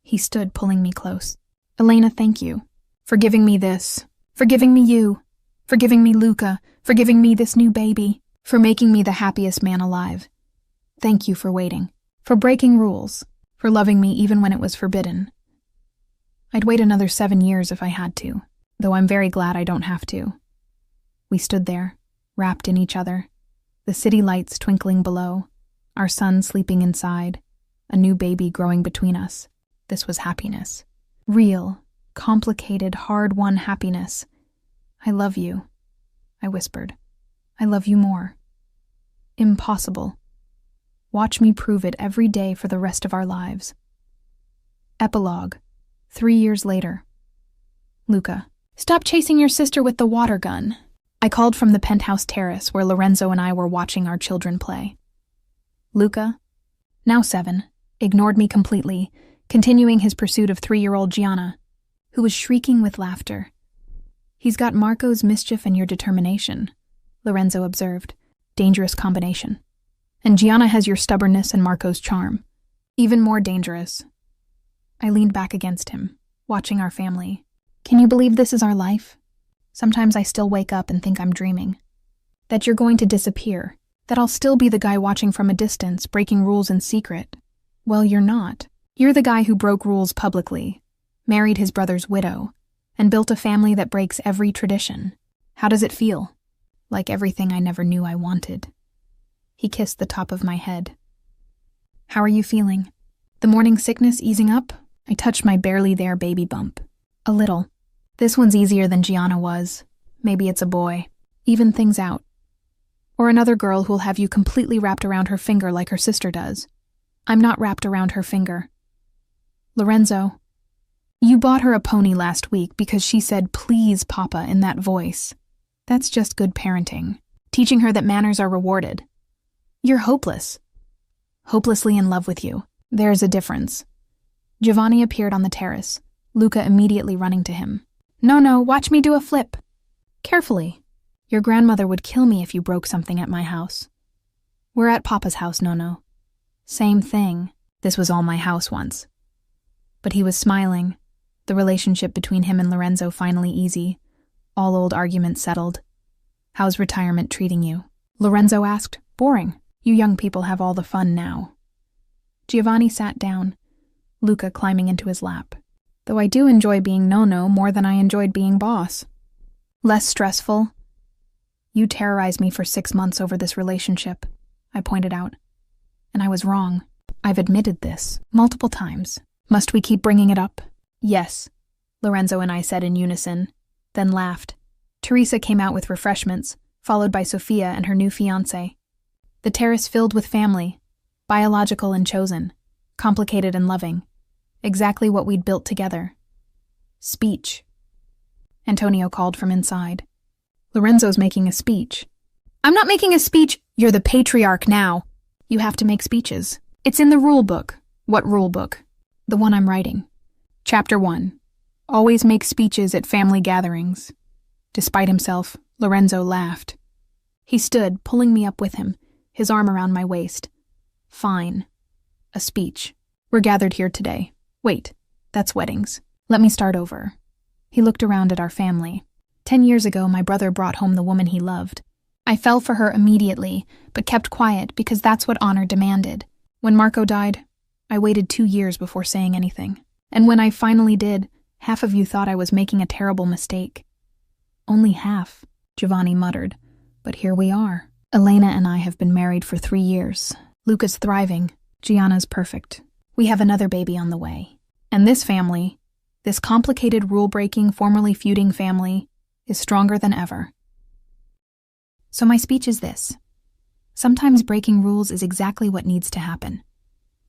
He stood, pulling me close. Elena, thank you. For giving me this. For giving me you. For giving me Luca. For giving me this new baby. For making me the happiest man alive. Thank you for waiting. For breaking rules. For loving me even when it was forbidden. I'd wait another 7 years if I had to, though I'm very glad I don't have to. We stood there, wrapped in each other, the city lights twinkling below, our son sleeping inside, a new baby growing between us. This was happiness. Real, complicated, hard-won happiness. I love you, I whispered. I love you more. Impossible. Watch me prove it every day for the rest of our lives. Epilogue. 3 years later. Luca. Stop chasing your sister with the water gun. I called from the penthouse terrace where Lorenzo and I were watching our children play. Luca, now 7, ignored me completely, continuing his pursuit of 3-year-old Gianna. who was shrieking with laughter. "He's got Marco's mischief and your determination," Lorenzo observed. "Dangerous combination. And Gianna has your stubbornness and Marco's charm. Even more dangerous." I leaned back against him, watching our family. "Can you believe this is our life? Sometimes I still wake up and think I'm dreaming. That you're going to disappear. That I'll still be the guy watching from a distance, breaking rules in secret. Well, you're not. You're the guy who broke rules publicly, married his brother's widow, and built a family that breaks every tradition. How does it feel?" "Like everything I never knew I wanted." He kissed the top of my head. "How are you feeling? The morning sickness easing up?" I touched my barely there baby bump. "A little. This one's easier than Gianna was. Maybe it's a boy. Even things out. Or another girl who'll have you completely wrapped around her finger like her sister does." "I'm not wrapped around her finger." "Lorenzo, you bought her a pony last week because she said, 'Please, Papa,' in that voice. That's just good parenting. Teaching her that manners are rewarded. You're hopeless. Hopelessly in love with you. There's a difference." Giovanni appeared on the terrace, Luca immediately running to him. No, watch me do a flip." "Carefully. Your grandmother would kill me if you broke something at my house." "We're at Papa's house, No. "Same thing. This was all my house once." But he was smiling, the relationship between him and Lorenzo finally easy, all old arguments settled. "How's retirement treating you?" Lorenzo asked. "Boring. You young people have all the fun now." Giovanni sat down, Luca climbing into his lap. "Though I do enjoy being No more than I enjoyed being boss." "Less stressful?" "You terrorized me for 6 months over this relationship," I pointed out. "And I was wrong. I've admitted this multiple times. Must we keep bringing it up?" "Yes," Lorenzo and I said in unison, then laughed. Teresa came out with refreshments, followed by Sophia and her new fiancé. The terrace filled with family, biological and chosen, complicated and loving, exactly what we'd built together. "Speech," Antonio called from inside. "Lorenzo's making a speech." "I'm not making a speech. You're the patriarch now. You have to make speeches. It's in the rule book." "What rule book?" "The one I'm writing. Chapter 1. Always make speeches at family gatherings." Despite himself, Lorenzo laughed. He stood, pulling me up with him, his arm around my waist. "Fine. A speech. We're gathered here today. Wait, that's weddings. Let me start over." He looked around at our family. 10 years ago, my brother brought home the woman he loved. I fell for her immediately, but kept quiet because that's what honor demanded. When Marco died, I waited 2 years before saying anything. And when I finally did, half of you thought I was making a terrible mistake. "Only half," Giovanni muttered. "But here we are. Elena and I have been married for 3 years. Luca's thriving. Gianna's perfect. We have another baby on the way. And this family, this complicated rule-breaking, formerly feuding family, is stronger than ever." So my speech is this. Sometimes breaking rules is exactly what needs to happen.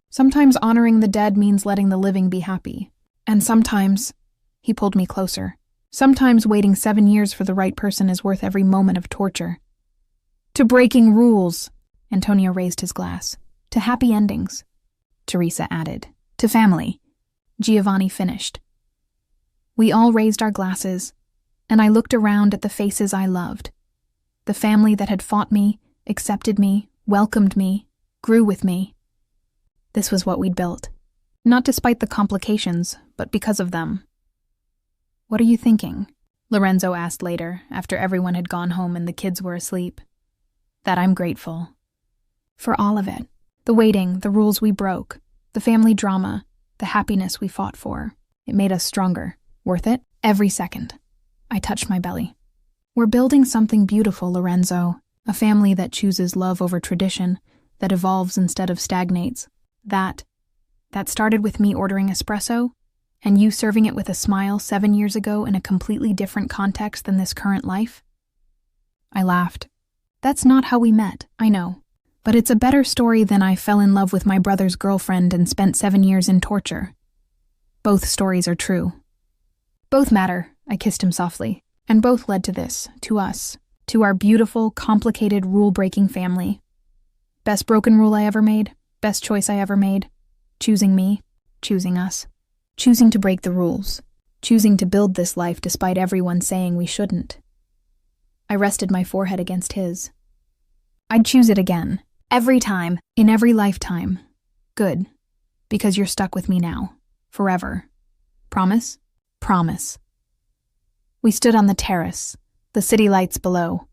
Sometimes honoring the dead means letting the living be happy. And sometimes, he pulled me closer, sometimes waiting 7 years for the right person is worth every moment of torture. "To breaking rules," Antonio raised his glass. "To happy endings," Teresa added. "To family," Giovanni finished. We all raised our glasses, and I looked around at the faces I loved. The family that had fought me, accepted me, welcomed me, grew with me. This was what we'd built. Not despite the complications, but because of them. "What are you thinking?" Lorenzo asked later, after everyone had gone home and the kids were asleep. "That I'm grateful. For all of it. The waiting, the rules we broke, the family drama, the happiness we fought for. It made us stronger. Worth it? Every second." I touched my belly. "We're building something beautiful, Lorenzo. A family that chooses love over tradition, that evolves instead of stagnates. That started with me ordering espresso, and you serving it with a smile 7 years ago in a completely different context than this current life." I laughed. "That's not how we met, I know. But it's a better story than I fell in love with my brother's girlfriend and spent 7 years in torture. Both stories are true. Both matter," I kissed him softly. "And both led to this, to us, to our beautiful, complicated, rule-breaking family. Best broken rule I ever made, best choice I ever made. Choosing me, choosing us, choosing to break the rules. choosing to build this life despite everyone saying we shouldn't. I rested my forehead against his. I'd choose it again. Every time. In every lifetime. Good. Because you're stuck with me now. Forever. Promise? Promise. We stood on the terrace, the city lights below,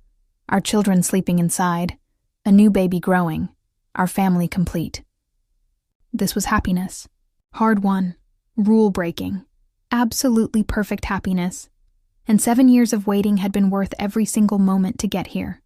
our children sleeping inside, a new baby growing, our family complete. This was happiness. Hard-won. Rule-breaking. Absolutely perfect happiness. And 7 years of waiting had been worth every single moment to get here.